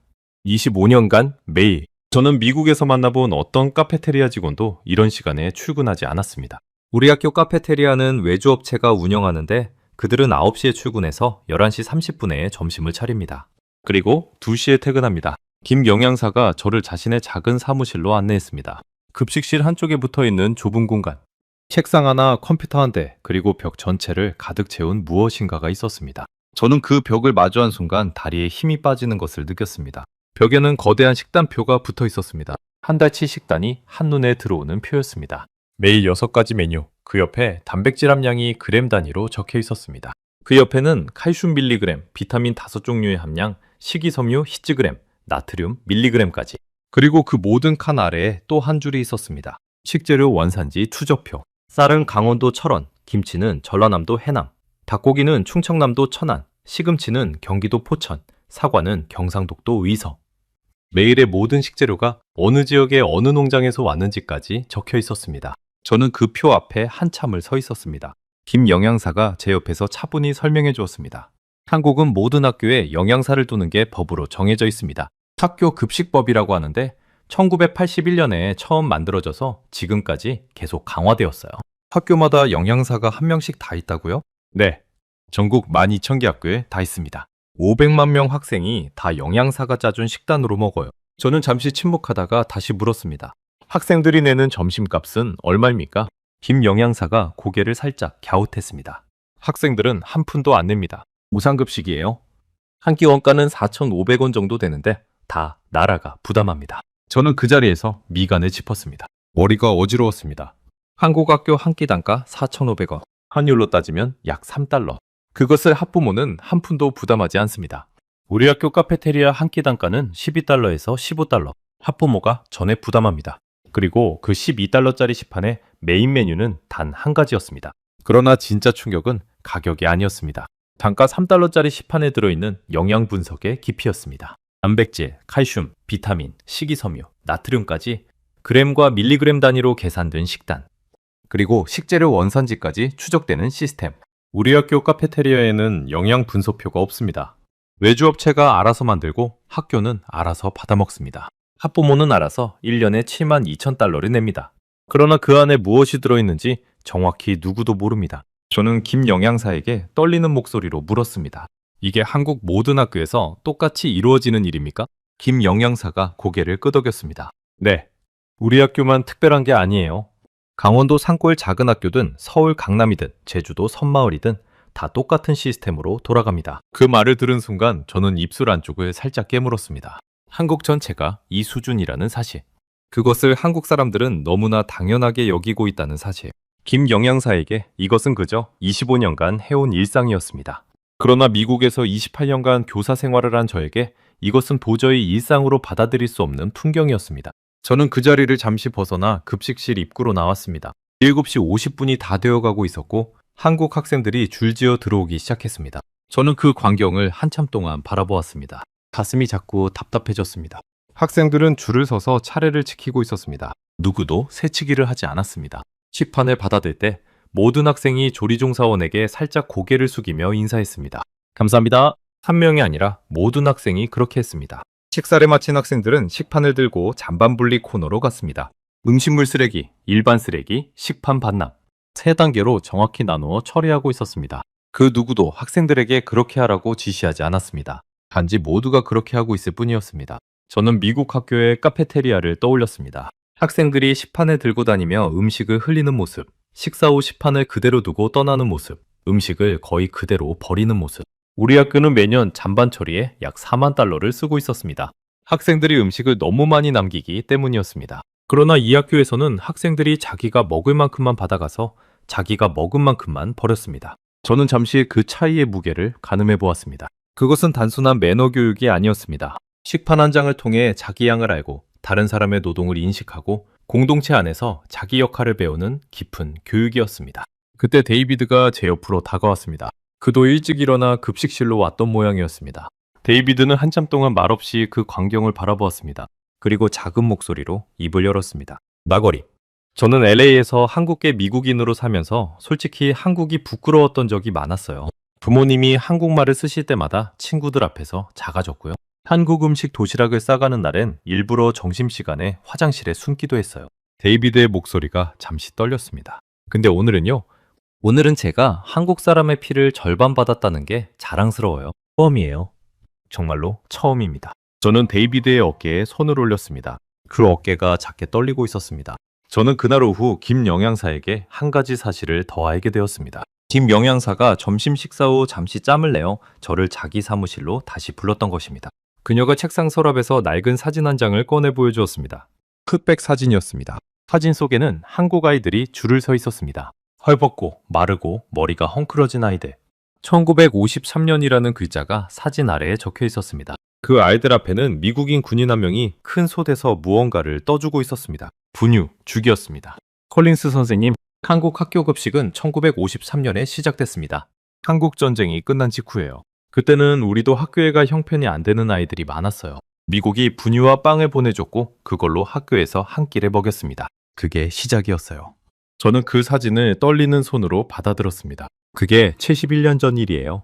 25년간 매일. 저는 미국에서 만나본 어떤 카페테리아 직원도 이런 시간에 출근하지 않았습니다. 우리 학교 카페테리아는 외주업체가 운영하는데 그들은 9시에 출근해서 11시 30분에 점심을 차립니다. 그리고 2시에 퇴근합니다. 김 영양사가 저를 자신의 작은 사무실로 안내했습니다. 급식실 한쪽에 붙어있는 좁은 공간. 책상 하나, 컴퓨터 한 대, 그리고 벽 전체를 가득 채운 무엇인가가 있었습니다. 저는 그 벽을 마주한 순간 다리에 힘이 빠지는 것을 느꼈습니다. 벽에는 거대한 식단표가 붙어 있었습니다. 한 달치 식단이 한눈에 들어오는 표였습니다. 매일 6가지 메뉴, 그 옆에 단백질 함량이 그램 단위로 적혀 있었습니다. 그 옆에는 칼슘 밀리그램, 비타민 5종류의 함량, 식이섬유 히츠그램, 나트륨 밀리그램까지. 그리고 그 모든 칸 아래에 또 한 줄이 있었습니다. 식재료 원산지 추적표. 쌀은 강원도 철원, 김치는 전라남도 해남, 닭고기는 충청남도 천안, 시금치는 경기도 포천, 사과는 경상북도 의서. 매일의 모든 식재료가 어느 지역의 어느 농장에서 왔는지까지 적혀 있었습니다. 저는 그 표 앞에 한참을 서 있었습니다. 김 영양사가 제 옆에서 차분히 설명해 주었습니다. 한국은 모든 학교에 영양사를 두는 게 법으로 정해져 있습니다. 학교 급식법이라고 하는데 1981년에 처음 만들어져서 지금까지 계속 강화되었어요. 학교마다 영양사가 한 명씩 다 있다고요? 네. 전국 12,000개 학교에 다 있습니다. 500만 명 학생이 다 영양사가 짜준 식단으로 먹어요. 저는 잠시 침묵하다가 다시 물었습니다. 학생들이 내는 점심값은 얼마입니까? 김 영양사가 고개를 살짝 갸웃했습니다. 학생들은 한 푼도 안 냅니다. 무상급식이에요. 한 끼 원가는 4,500원 정도 되는데 다 나라가 부담합니다. 저는 그 자리에서 미간을 짚었습니다. 머리가 어지러웠습니다. 한국 학교 한 끼 단가 4,500원. 환율로 따지면 약 3달러. 그것을 학부모는 한 푼도 부담하지 않습니다. 우리 학교 카페테리아 한 끼 단가는 12달러에서 15달러. 학부모가 전액 부담합니다. 그리고 그 12달러짜리 식판의 메인 메뉴는 단 한 가지였습니다. 그러나 진짜 충격은 가격이 아니었습니다. 단가 3달러짜리 식판에 들어있는 영양 분석의 깊이였습니다. 단백질, 칼슘, 비타민, 식이섬유, 나트륨까지 그램과 밀리그램 단위로 계산된 식단. 그리고 식재료 원산지까지 추적되는 시스템. 우리 학교 카페테리아에는 영양 분석표가 없습니다. 외주업체가 알아서 만들고 학교는 알아서 받아먹습니다. 학부모는 알아서 1년에 72,000달러를 냅니다. 그러나 그 안에 무엇이 들어있는지 정확히 누구도 모릅니다. 저는 김 영양사에게 떨리는 목소리로 물었습니다. 이게 한국 모든 학교에서 똑같이 이루어지는 일입니까? 김 영양사가 고개를 끄덕였습니다. 네, 우리 학교만 특별한 게 아니에요. 강원도 산골 작은 학교든 서울 강남이든 제주도 섬마을이든 다 똑같은 시스템으로 돌아갑니다. 그 말을 들은 순간 저는 입술 안쪽을 살짝 깨물었습니다. 한국 전체가 이 수준이라는 사실. 그것을 한국 사람들은 너무나 당연하게 여기고 있다는 사실. 김 영양사에게 이것은 그저 25년간 해온 일상이었습니다. 그러나 미국에서 28년간 교사 생활을 한 저에게 이것은 도저히 일상으로 받아들일 수 없는 풍경이었습니다. 저는 그 자리를 잠시 벗어나 급식실 입구로 나왔습니다. 7시 50분이 다 되어가고 있었고 한국 학생들이 줄지어 들어오기 시작했습니다. 저는 그 광경을 한참 동안 바라보았습니다. 가슴이 자꾸 답답해졌습니다. 학생들은 줄을 서서 차례를 지키고 있었습니다. 누구도 새치기를 하지 않았습니다. 식판을 받아들 때 모든 학생이 조리종사원에게 살짝 고개를 숙이며 인사했습니다. 감사합니다. 한 명이 아니라 모든 학생이 그렇게 했습니다. 식사를 마친 학생들은 식판을 들고 잔반분리 코너로 갔습니다. 음식물 쓰레기, 일반 쓰레기, 식판 반납. 3단계로 정확히 나누어 처리하고 있었습니다. 그 누구도 학생들에게 그렇게 하라고 지시하지 않았습니다. 단지 모두가 그렇게 하고 있을 뿐이었습니다. 저는 미국 학교의 카페테리아를 떠올렸습니다. 학생들이 식판을 들고 다니며 음식을 흘리는 모습, 식사 후 식판을 그대로 두고 떠나는 모습, 음식을 거의 그대로 버리는 모습. 우리 학교는 매년 잔반 처리에 약 4만 달러를 쓰고 있었습니다. 학생들이 음식을 너무 많이 남기기 때문이었습니다. 그러나 이 학교에서는 학생들이 자기가 먹을 만큼만 받아가서 자기가 먹은 만큼만 버렸습니다. 저는 잠시 그 차이의 무게를 가늠해 보았습니다. 그것은 단순한 매너 교육이 아니었습니다. 식판 한 장을 통해 자기 양을 알고 다른 사람의 노동을 인식하고 공동체 안에서 자기 역할을 배우는 깊은 교육이었습니다. 그때 데이비드가 제 옆으로 다가왔습니다. 그도 일찍 일어나 급식실로 왔던 모양이었습니다. 데이비드는 한참 동안 말없이 그 광경을 바라보았습니다. 그리고 작은 목소리로 입을 열었습니다. 나거리. 저는 LA에서 한국계 미국인으로 살면서 솔직히 한국이 부끄러웠던 적이 많았어요. 부모님이 한국말을 쓰실 때마다 친구들 앞에서 작아졌고요. 한국 음식 도시락을 싸가는 날엔 일부러 점심시간에 화장실에 숨기도 했어요. 데이비드의 목소리가 잠시 떨렸습니다. 근데 오늘은요? 오늘은 제가 한국 사람의 피를 절반 받았다는 게 자랑스러워요. 처음이에요. 정말로 처음입니다. 저는 데이비드의 어깨에 손을 올렸습니다. 그 어깨가 작게 떨리고 있었습니다. 저는 그날 오후 김 영양사에게 한 가지 사실을 더 알게 되었습니다. 김 영양사가 점심 식사 후 잠시 짬을 내어 저를 자기 사무실로 다시 불렀던 것입니다. 그녀가 책상 서랍에서 낡은 사진 한 장을 꺼내 보여주었습니다. 흑백 사진이었습니다. 사진 속에는 한국 아이들이 줄을 서 있었습니다. 헐벗고 마르고 머리가 헝클어진 아이들. 1953년이라는 글자가 사진 아래에 적혀 있었습니다. 그 아이들 앞에는 미국인 군인 한 명이 큰 솥에서 무언가를 떠주고 있었습니다. 분유, 죽이었습니다. 콜린스 선생님, 한국 학교 급식은 1953년에 시작됐습니다. 한국 전쟁이 끝난 직후예요. 그때는 우리도 학교에 갈 형편이 안 되는 아이들이 많았어요. 미국이 분유와 빵을 보내줬고 그걸로 학교에서 한 끼를 먹였습니다. 그게 시작이었어요. 저는 그 사진을 떨리는 손으로 받아들었습니다. 그게 71년 전 일이에요.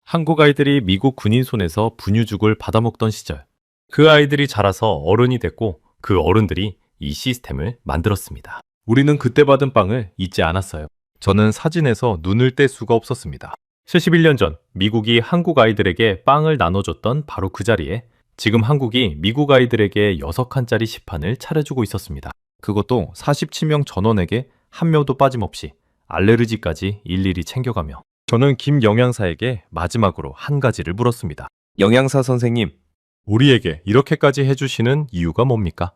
한국 아이들이 미국 군인 손에서 분유죽을 받아먹던 시절. 그 아이들이 자라서 어른이 됐고 그 어른들이 이 시스템을 만들었습니다. 우리는 그때 받은 빵을 잊지 않았어요. 저는 사진에서 눈을 뗄 수가 없었습니다. 71년 전 미국이 한국 아이들에게 빵을 나눠줬던 바로 그 자리에 지금 한국이 미국 아이들에게 6칸짜리 시판을 차려주고 있었습니다. 그것도 47명 전원에게 한 명도 빠짐없이 알레르기까지 일일이 챙겨가며. 저는 김 영양사에게 마지막으로 한 가지를 물었습니다. 영양사 선생님, 우리에게 이렇게까지 해주시는 이유가 뭡니까?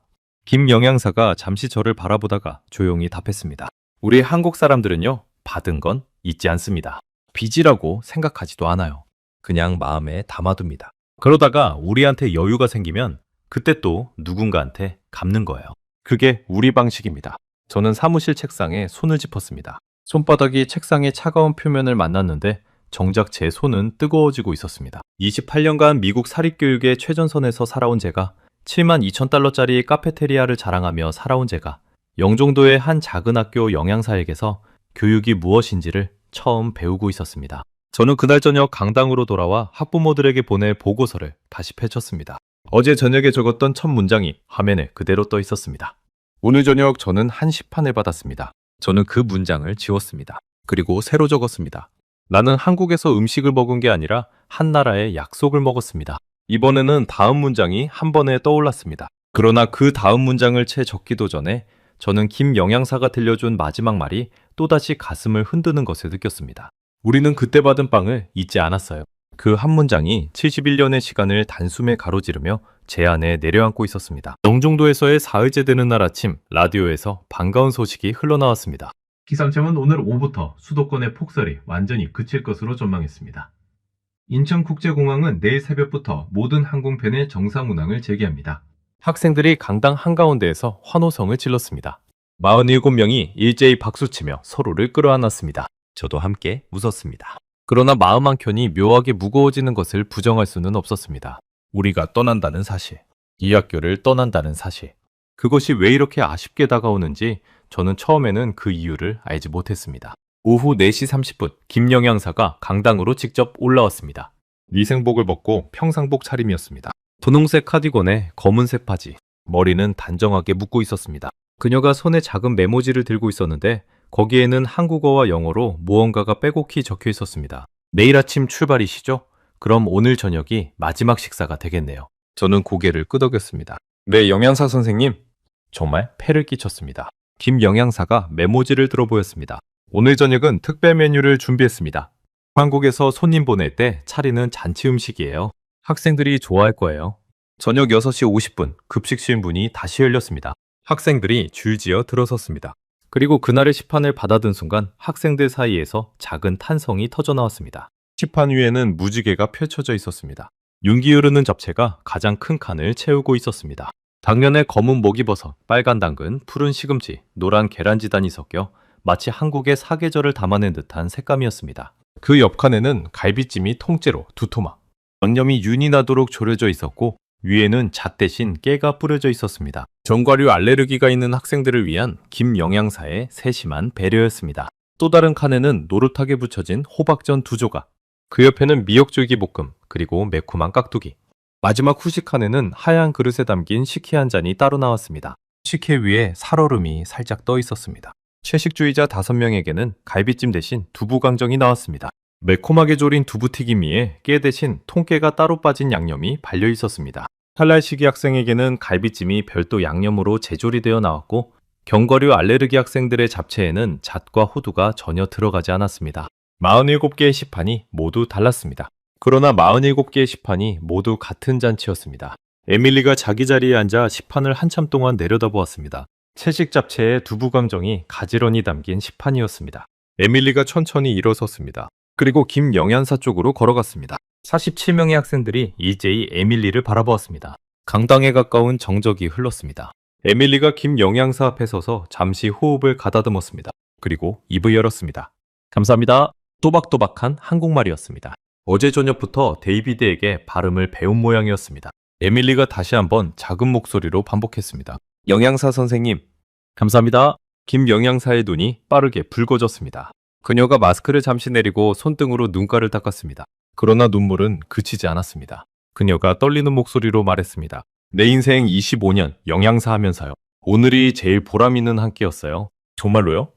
김 영양사가 잠시 저를 바라보다가 조용히 답했습니다. 우리 한국 사람들은요, 받은 건 잊지 않습니다. 빚이라고 생각하지도 않아요. 그냥 마음에 담아둡니다. 그러다가 우리한테 여유가 생기면 그때 또 누군가한테 갚는 거예요. 그게 우리 방식입니다. 저는 사무실 책상에 손을 짚었습니다. 손바닥이 책상의 차가운 표면을 만났는데 정작 제 손은 뜨거워지고 있었습니다. 28년간 미국 사립교육의 최전선에서 살아온 제가, 72,000달러짜리 카페테리아를 자랑하며 살아온 제가, 영종도의 한 작은 학교 영양사에게서 교육이 무엇인지를 처음 배우고 있었습니다. 저는 그날 저녁 강당으로 돌아와 학부모들에게 보낼 보고서를 다시 펼쳤습니다. 어제 저녁에 적었던 첫 문장이 화면에 그대로 떠 있었습니다. 오늘 저녁 저는 한 시판을 받았습니다. 저는 그 문장을 지웠습니다. 그리고 새로 적었습니다. 나는 한국에서 음식을 먹은 게 아니라 한 나라의 약속을 먹었습니다. 이번에는 다음 문장이 한 번에 떠올랐습니다. 그러나 그 다음 문장을 채 적기도 전에 저는 김 영양사가 들려준 마지막 말이 또다시 가슴을 흔드는 것을 느꼈습니다. 우리는 그때 받은 빵을 잊지 않았어요. 그 한 문장이 71년의 시간을 단숨에 가로지르며 제 안에 내려앉고 있었습니다. 영종도에서의 사흘째 되는 날 아침, 라디오에서 반가운 소식이 흘러나왔습니다. 기상청은 오늘 오후부터 수도권의 폭설이 완전히 그칠 것으로 전망했습니다. 인천국제공항은 내일 새벽부터 모든 항공편의 정상 운항을 재개합니다. 학생들이 강당 한가운데에서 환호성을 질렀습니다. 47명이 일제히 박수치며 서로를 끌어안았습니다. 저도 함께 웃었습니다. 그러나 마음 한켠이 묘하게 무거워지는 것을 부정할 수는 없었습니다. 우리가 떠난다는 사실, 이 학교를 떠난다는 사실. 그것이 왜 이렇게 아쉽게 다가오는지 저는 처음에는 그 이유를 알지 못했습니다. 오후 4시 30분, 김 영양사가 강당으로 직접 올라왔습니다. 위생복을 벗고 평상복 차림이었습니다. 분홍색 카디건에 검은색 바지, 머리는 단정하게 묶고 있었습니다. 그녀가 손에 작은 메모지를 들고 있었는데 거기에는 한국어와 영어로 무언가가 빼곡히 적혀 있었습니다. 내일 아침 출발이시죠? 그럼 오늘 저녁이 마지막 식사가 되겠네요. 저는 고개를 끄덕였습니다. 네, 영양사 선생님. 정말 패를 끼쳤습니다. 김 영양사가 메모지를 들어 보였습니다. 오늘 저녁은 특별 메뉴를 준비했습니다. 한국에서 손님 보낼 때 차리는 잔치 음식이에요. 학생들이 좋아할 거예요. 저녁 6시 50분 급식 시문이 다시 열렸습니다. 학생들이 줄지어 들어섰습니다. 그리고 그날의 시판을 받아든 순간 학생들 사이에서 작은 탄성이 터져나왔습니다. 시판 위에는 무지개가 펼쳐져 있었습니다. 윤기 흐르는 잡채가 가장 큰 칸을 채우고 있었습니다. 당면에 검은 목이버섯, 빨간 당근, 푸른 시금치, 노란 계란지단이 섞여 마치 한국의 사계절을 담아낸 듯한 색감이었습니다. 그 옆칸에는 갈비찜이 통째로 2토막, 양념이 윤이 나도록 졸여져 있었고 위에는 잣 대신 깨가 뿌려져 있었습니다. 견과류 알레르기가 있는 학생들을 위한 김 영양사의 세심한 배려였습니다. 또 다른 칸에는 노릇하게 붙여진 호박전 2조각, 그 옆에는 미역줄기 볶음, 그리고 매콤한 깍두기. 마지막 후식 칸에는 하얀 그릇에 담긴 식혜 한 잔이 따로 나왔습니다. 식혜 위에 살얼음이 살짝 떠 있었습니다. 채식주의자 5명에게는 갈비찜 대신 두부강정이 나왔습니다. 매콤하게 졸인 두부튀김 위에 깨 대신 통깨가 따로 빠진 양념이 발려 있었습니다. 칼날 시기 학생에게는 갈비찜이 별도 양념으로 재조리되어 나왔고 견과류 알레르기 학생들의 잡채에는 잣과 호두가 전혀 들어가지 않았습니다. 47개의 시판이 모두 달랐습니다. 그러나 47개의 시판이 모두 같은 잔치였습니다. 에밀리가 자기 자리에 앉아 시판을 한참 동안 내려다보았습니다. 채식 잡채의 두부 감정이 가지런히 담긴 시판이었습니다. 에밀리가 천천히 일어섰습니다. 그리고 김 영양사 쪽으로 걸어갔습니다. 47명의 학생들이 일제히 에밀리를 바라보았습니다. 강당에 가까운 정적이 흘렀습니다. 에밀리가 김 영양사 앞에 서서 잠시 호흡을 가다듬었습니다. 그리고 입을 열었습니다. 감사합니다. 또박또박한 한국말이었습니다. 어제 저녁부터 데이비드에게 발음을 배운 모양이었습니다. 에밀리가 다시 한번 작은 목소리로 반복했습니다. 영양사 선생님, 감사합니다. 김 영양사의 눈이 빠르게 붉어졌습니다. 그녀가 마스크를 잠시 내리고 손등으로 눈가를 닦았습니다. 그러나 눈물은 그치지 않았습니다. 그녀가 떨리는 목소리로 말했습니다. 내 인생 25년 영양사 하면서요. 오늘이 제일 보람 있는 한 끼였어요. 정말로요?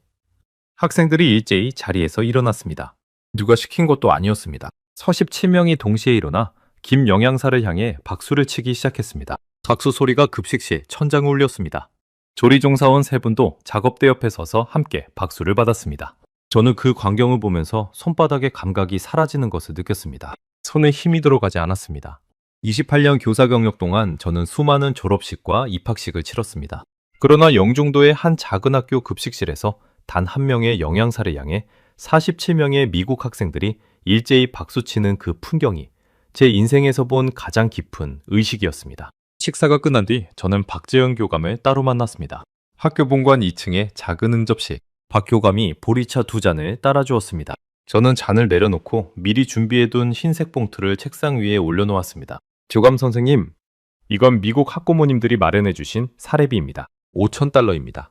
학생들이 일제히 자리에서 일어났습니다. 누가 시킨 것도 아니었습니다. 47명이 동시에 일어나 김 영양사를 향해 박수를 치기 시작했습니다. 박수 소리가 급식실 천장을 울렸습니다. 조리종사원 세 분도 작업대 옆에 서서 함께 박수를 받았습니다. 저는 그 광경을 보면서 손바닥의 감각이 사라지는 것을 느꼈습니다. 손에 힘이 들어가지 않았습니다. 28년 교사 경력 동안 저는 수많은 졸업식과 입학식을 치렀습니다. 그러나 영종도의 한 작은 학교 급식실에서 단 한 명의 영양사를 향해 47명의 미국 학생들이 일제히 박수치는 그 풍경이 제 인생에서 본 가장 깊은 의식이었습니다. 식사가 끝난 뒤 저는 박재현 교감을 따로 만났습니다. 학교 본관 2층의 작은 응접실, 박 교감이 보리차 2잔을 따라주었습니다. 저는 잔을 내려놓고 미리 준비해둔 흰색 봉투를 책상 위에 올려놓았습니다. 교감 선생님, 이건 미국 학부모님들이 마련해주신 사례비입니다. 5,000달러입니다.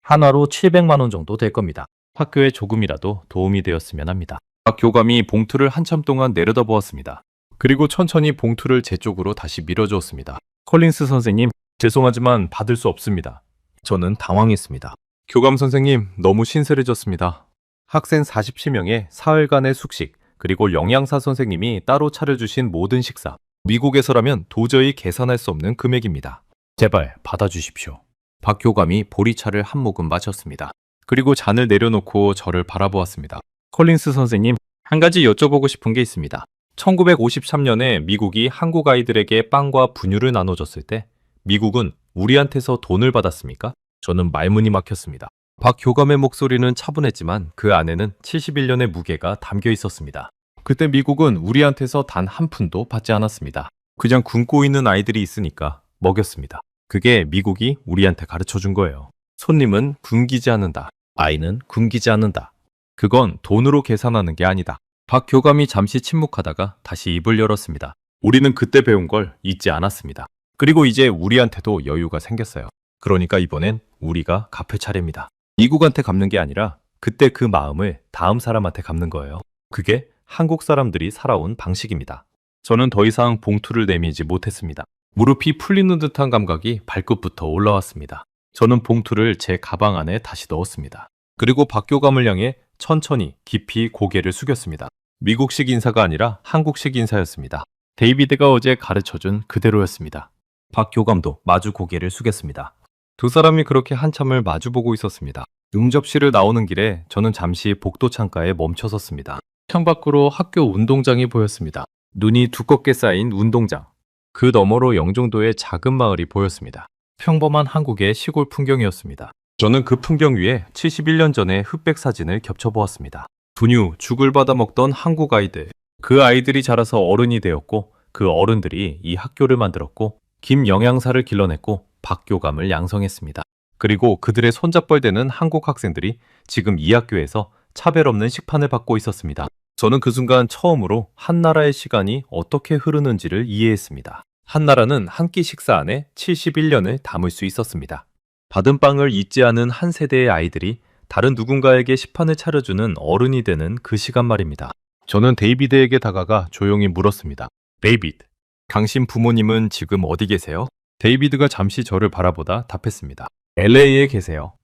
한화로 700만 원 정도 될 겁니다. 학교에 조금이라도 도움이 되었으면 합니다. 박 교감이 봉투를 한참 동안 내려다보았습니다. 그리고 천천히 봉투를 제 쪽으로 다시 밀어주었습니다. 콜린스 선생님, 죄송하지만 받을 수 없습니다. 저는 당황했습니다. 교감 선생님, 너무 신세해졌습니다. 학생 47명의 사흘간의 숙식, 그리고 영양사 선생님이 따로 차려주신 모든 식사. 미국에서라면 도저히 계산할 수 없는 금액입니다. 제발 받아주십시오. 박 교감이 보리차를 한 모금 마셨습니다. 그리고 잔을 내려놓고 저를 바라보았습니다. 콜린스 선생님, 한 가지 여쭤보고 싶은 게 있습니다. 1953년에 미국이 한국 아이들에게 빵과 분유를 나눠줬을 때 미국은 우리한테서 돈을 받았습니까? 저는 말문이 막혔습니다. 박 교감의 목소리는 차분했지만 그 안에는 71년의 무게가 담겨 있었습니다. 그때 미국은 우리한테서 단 한 푼도 받지 않았습니다. 그냥 굶고 있는 아이들이 있으니까 먹였습니다. 그게 미국이 우리한테 가르쳐 준 거예요. 손님은 굶기지 않는다. 아이는 굶기지 않는다. 그건 돈으로 계산하는 게 아니다. 박 교감이 잠시 침묵하다가 다시 입을 열었습니다. 우리는 그때 배운 걸 잊지 않았습니다. 그리고 이제 우리한테도 여유가 생겼어요. 그러니까 이번엔 우리가 갚을 차례입니다. 미국한테 갚는 게 아니라 그때 그 마음을 다음 사람한테 갚는 거예요. 그게 한국 사람들이 살아온 방식입니다. 저는 더 이상 봉투를 내밀지 못했습니다. 무릎이 풀리는 듯한 감각이 발끝부터 올라왔습니다. 저는 봉투를 제 가방 안에 다시 넣었습니다. 그리고 박 교감을 향해 천천히 깊이 고개를 숙였습니다. 미국식 인사가 아니라 한국식 인사였습니다. 데이비드가 어제 가르쳐준 그대로였습니다. 박 교감도 마주 고개를 숙였습니다. 두 사람이 그렇게 한참을 마주보고 있었습니다. 응접실을 나오는 길에 저는 잠시 복도 창가에 멈춰섰습니다. 창밖으로 학교 운동장이 보였습니다. 눈이 두껍게 쌓인 운동장. 그 너머로 영종도의 작은 마을이 보였습니다. 평범한 한국의 시골 풍경이었습니다. 저는 그 풍경 위에 71년 전의 흑백 사진을 겹쳐보았습니다. 분유, 죽을 받아 먹던 한국 아이들. 그 아이들이 자라서 어른이 되었고 그 어른들이 이 학교를 만들었고 김 영양사를 길러냈고 박 교감을 양성했습니다. 그리고 그들의 손잡벌되는 한국 학생들이 지금 이 학교에서 차별 없는 식판을 받고 있었습니다. 저는 그 순간 처음으로 한 나라의 시간이 어떻게 흐르는지를 이해했습니다. 한 나라는 한 끼 식사 안에 71년을 담을 수 있었습니다. 받은 빵을 잊지 않은 한 세대의 아이들이 다른 누군가에게 식판을 차려주는 어른이 되는 그 시간 말입니다. 저는 데이비드에게 다가가 조용히 물었습니다. 데이비드, 당신 부모님은 지금 어디 계세요? 데이비드가 잠시 저를 바라보다 답했습니다. LA에 계세요.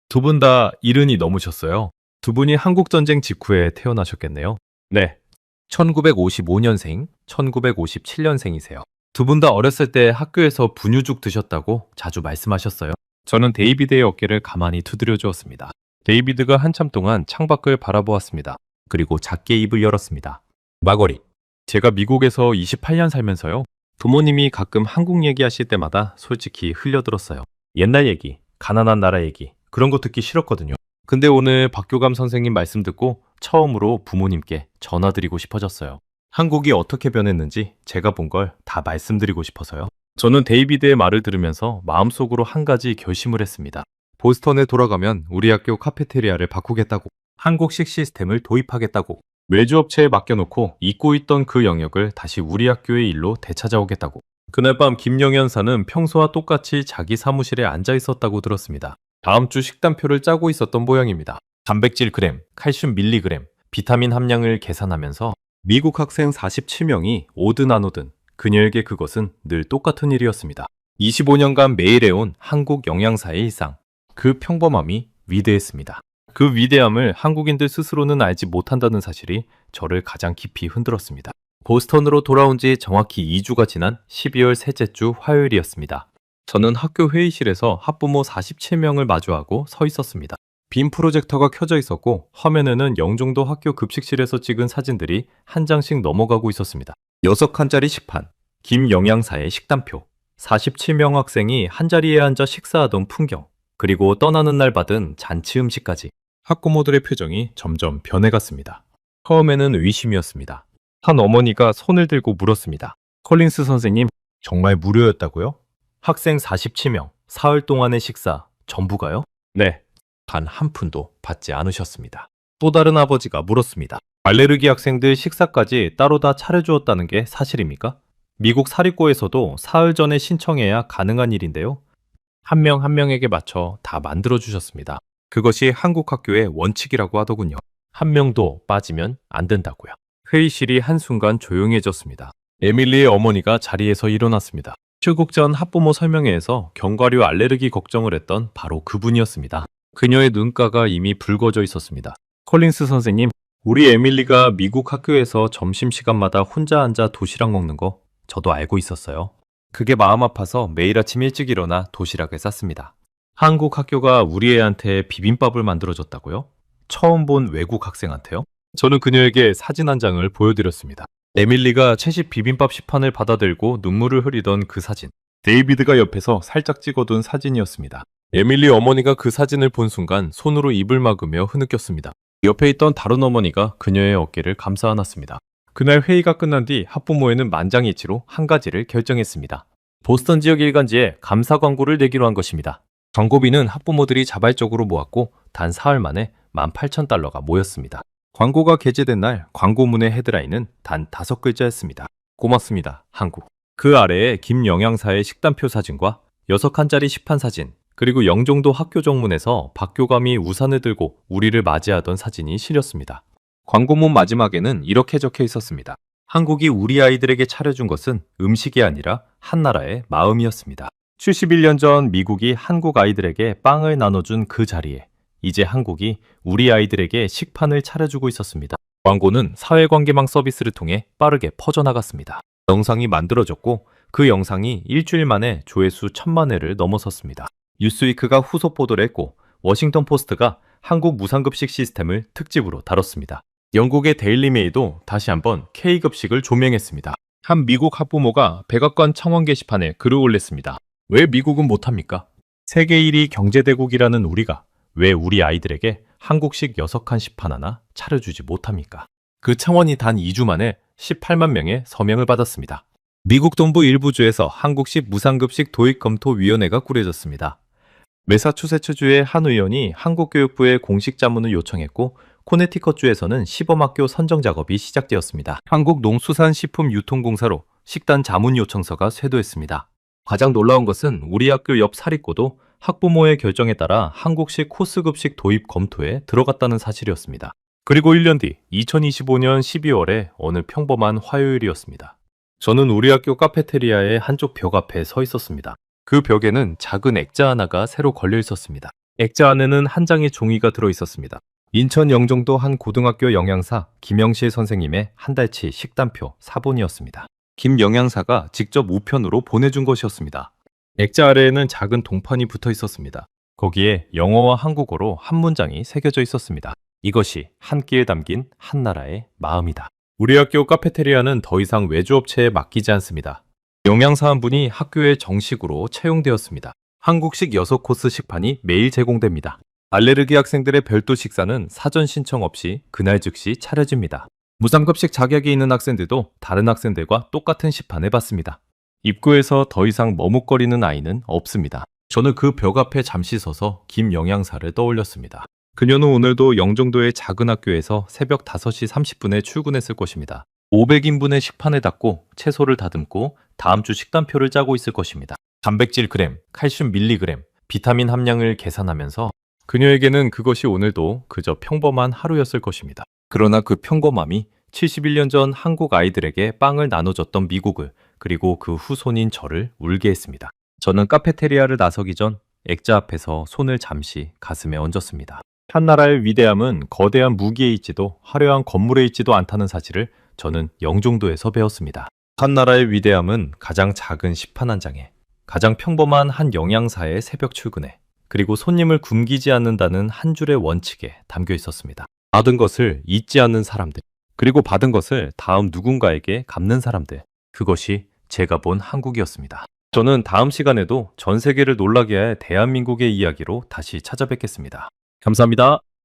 두 분 다 70이 넘으셨어요. 두 분이 한국전쟁 직후에 태어나셨겠네요. 네. 1955년생, 1957년생이세요. 두 분 다 어렸을 때 학교에서 분유죽 드셨다고 자주 말씀하셨어요. 저는 데이비드의 어깨를 가만히 두드려 주었습니다. 데이비드가 한참 동안 창밖을 바라보았습니다. 그리고 작게 입을 열었습니다. 마거리. 제가 미국에서 28년 살면서요. 부모님이 가끔 한국 얘기하실 때마다 솔직히 흘려들었어요. 옛날 얘기, 가난한 나라 얘기, 그런 거 듣기 싫었거든요. 근데 오늘 박교감 선생님 말씀 듣고 처음으로 부모님께 전화드리고 싶어졌어요. 한국이 어떻게 변했는지 제가 본 걸 다 말씀드리고 싶어서요. 저는 데이비드의 말을 들으면서 마음속으로 한 가지 결심을 했습니다. 보스턴에 돌아가면 우리 학교 카페테리아를 바꾸겠다고, 한국식 시스템을 도입하겠다고, 외주업체에 맡겨놓고 잊고 있던 그 영역을 다시 우리 학교의 일로 되찾아오겠다고. 그날 밤 김영현사는 평소와 똑같이 자기 사무실에 앉아 있었다고 들었습니다. 다음 주 식단표를 짜고 있었던 모양입니다. 단백질 그램, 칼슘 밀리그램, 비타민 함량을 계산하면서 미국 학생 47명이 오든 안 오든 그녀에게 그것은 늘 똑같은 일이었습니다. 25년간 매일 해온 한국 영양사의 일상. 그 평범함이 위대했습니다. 그 위대함을 한국인들 스스로는 알지 못한다는 사실이 저를 가장 깊이 흔들었습니다. 보스턴으로 돌아온 지 정확히 2주가 지난 12월 셋째 주 화요일이었습니다. 저는 학교 회의실에서 학부모 47명을 마주하고 서 있었습니다. 빔 프로젝터가 켜져 있었고 화면에는 영종도 학교 급식실에서 찍은 사진들이 한 장씩 넘어가고 있었습니다. 6칸짜리 식판, 김 영양사의 식단표, 47명 학생이 한자리에 앉아 식사하던 풍경, 그리고 떠나는 날 받은 잔치 음식까지. 학부모들의 표정이 점점 변해갔습니다. 처음에는 의심이었습니다. 한 어머니가 손을 들고 물었습니다. 콜린스 선생님, 정말 무료였다고요? 학생 47명, 사흘 동안의 식사 전부가요? 네. 단 한 푼도 받지 않으셨습니다. 또 다른 아버지가 물었습니다. 알레르기 학생들 식사까지 따로 다 차려주었다는 게 사실입니까? 미국 사립고에서도 사흘 전에 신청해야 가능한 일인데요. 한 명 한 명에게 맞춰 다 만들어주셨습니다. 그것이 한국 학교의 원칙이라고 하더군요. 한 명도 빠지면 안 된다고요. 회의실이 한순간 조용해졌습니다. 에밀리의 어머니가 자리에서 일어났습니다. 출국 전 학부모 설명회에서 견과류 알레르기 걱정을 했던 바로 그분이었습니다. 그녀의 눈가가 이미 붉어져 있었습니다. 콜린스 선생님, 우리 에밀리가 미국 학교에서 점심시간마다 혼자 앉아 도시락 먹는 거 저도 알고 있었어요. 그게 마음 아파서 매일 아침 일찍 일어나 도시락을 쌌습니다. 한국 학교가 우리 애한테 비빔밥을 만들어줬다고요? 처음 본 외국 학생한테요? 저는 그녀에게 사진 한 장을 보여드렸습니다. 에밀리가 채식 비빔밥 시판을 받아들고 눈물을 흘리던 그 사진. 데이비드가 옆에서 살짝 찍어둔 사진이었습니다. 에밀리 어머니가 그 사진을 본 순간 손으로 입을 막으며 흐느꼈습니다. 옆에 있던 다른 어머니가 그녀의 어깨를 감싸 안았습니다. 그날 회의가 끝난 뒤 학부모회는 만장일치로 한 가지를 결정했습니다. 보스턴 지역 일간지에 감사 광고를 내기로 한 것입니다. 광고비는 학부모들이 자발적으로 모았고 단 사흘 만에 18,000달러가 모였습니다. 광고가 게재된 날 광고문의 헤드라인은 단 5글자였습니다. 고맙습니다, 한국. 그 아래에 김 영양사의 식단표 사진과 6칸짜리 식판 사진, 그리고 영종도 학교 정문에서 박교감이 우산을 들고 우리를 맞이하던 사진이 실렸습니다. 광고문 마지막에는 이렇게 적혀 있었습니다. 한국이 우리 아이들에게 차려준 것은 음식이 아니라 한나라의 마음이었습니다. 71년 전 미국이 한국 아이들에게 빵을 나눠준 그 자리에 이제 한국이 우리 아이들에게 식판을 차려주고 있었습니다. 광고는 사회관계망 서비스를 통해 빠르게 퍼져나갔습니다. 영상이 만들어졌고 그 영상이 일주일 만에 조회수 1000만 회를 넘어섰습니다. 뉴스위크가 후속 보도를 했고 워싱턴 포스트가 한국 무상급식 시스템을 특집으로 다뤘습니다. 영국의 데일리 메일도 다시 한번 K급식을 조명했습니다. 한 미국 학부모가 백악관 창원 게시판에 글을 올렸습니다. 왜 미국은 못합니까? 세계 1위 경제대국이라는 우리가 왜 우리 아이들에게 한국식 6칸 시판 하나 차려주지 못합니까? 그 창원이 단 2주 만에 18만 명의 서명을 받았습니다. 미국 동부 일부 주에서 한국식 무상급식 도입검토위원회가 꾸려졌습니다. 매사추세츠주의 한 의원이 한국교육부에 공식 자문을 요청했고 코네티컷주에서는 시범학교 선정 작업이 시작되었습니다. 한국농수산식품유통공사로 식단 자문 요청서가 쇄도했습니다. 가장 놀라운 것은 우리 학교 옆 사립고도 학부모의 결정에 따라 한국식 코스급식 도입 검토에 들어갔다는 사실이었습니다. 그리고 1년 뒤 2025년 12월에 어느 평범한 화요일이었습니다. 저는 우리 학교 카페테리아의 한쪽 벽 앞에 서 있었습니다. 그 벽에는 작은 액자 하나가 새로 걸려 있었습니다. 액자 안에는 한 장의 종이가 들어 있었습니다. 인천 영종도 한 고등학교 영양사 김영실 선생님의 한 달치 식단표 사본이었습니다. 김 영양사가 직접 우편으로 보내준 것이었습니다. 액자 아래에는 작은 동판이 붙어 있었습니다. 거기에 영어와 한국어로 한 문장이 새겨져 있었습니다. 이것이 한 끼에 담긴 한 나라의 마음이다. 우리 학교 카페테리아는 더 이상 외주업체에 맡기지 않습니다. 영양사원분이 학교에 정식으로 채용되었습니다. 한국식 6코스 식판이 매일 제공됩니다. 알레르기 학생들의 별도 식사는 사전 신청 없이 그날 즉시 차려집니다. 무상급식 자격이 있는 학생들도 다른 학생들과 똑같은 식판을 받습니다. 입구에서 더 이상 머뭇거리는 아이는 없습니다. 저는 그 벽 앞에 잠시 서서 김 영양사를 떠올렸습니다. 그녀는 오늘도 영종도의 작은 학교에서 새벽 5시 30분에 출근했을 것입니다. 500인분의 식판을 닫고 채소를 다듬고 다음 주 식단표를 짜고 있을 것입니다. 단백질 그램, 칼슘 밀리그램, 비타민 함량을 계산하면서 그녀에게는 그것이 오늘도 그저 평범한 하루였을 것입니다. 그러나 그 평범함이 71년 전 한국 아이들에게 빵을 나눠줬던 미국을 그리고 그 후손인 저를 울게 했습니다. 저는 카페테리아를 나서기 전 액자 앞에서 손을 잠시 가슴에 얹었습니다. 한 나라의 위대함은 거대한 무기에 있지도 화려한 건물에 있지도 않다는 사실을 저는 영종도에서 배웠습니다. 한 나라의 위대함은 가장 작은 식판 한 장에, 가장 평범한 한 영양사의 새벽 출근에, 그리고 손님을 굶기지 않는다는 한 줄의 원칙에 담겨 있었습니다. 받은 것을 잊지 않는 사람들, 그리고 받은 것을 다음 누군가에게 갚는 사람들, 그것이 제가 본 한국이었습니다. 저는 다음 시간에도 전 세계를 놀라게 할 대한민국의 이야기로 다시 찾아뵙겠습니다. 감사합니다.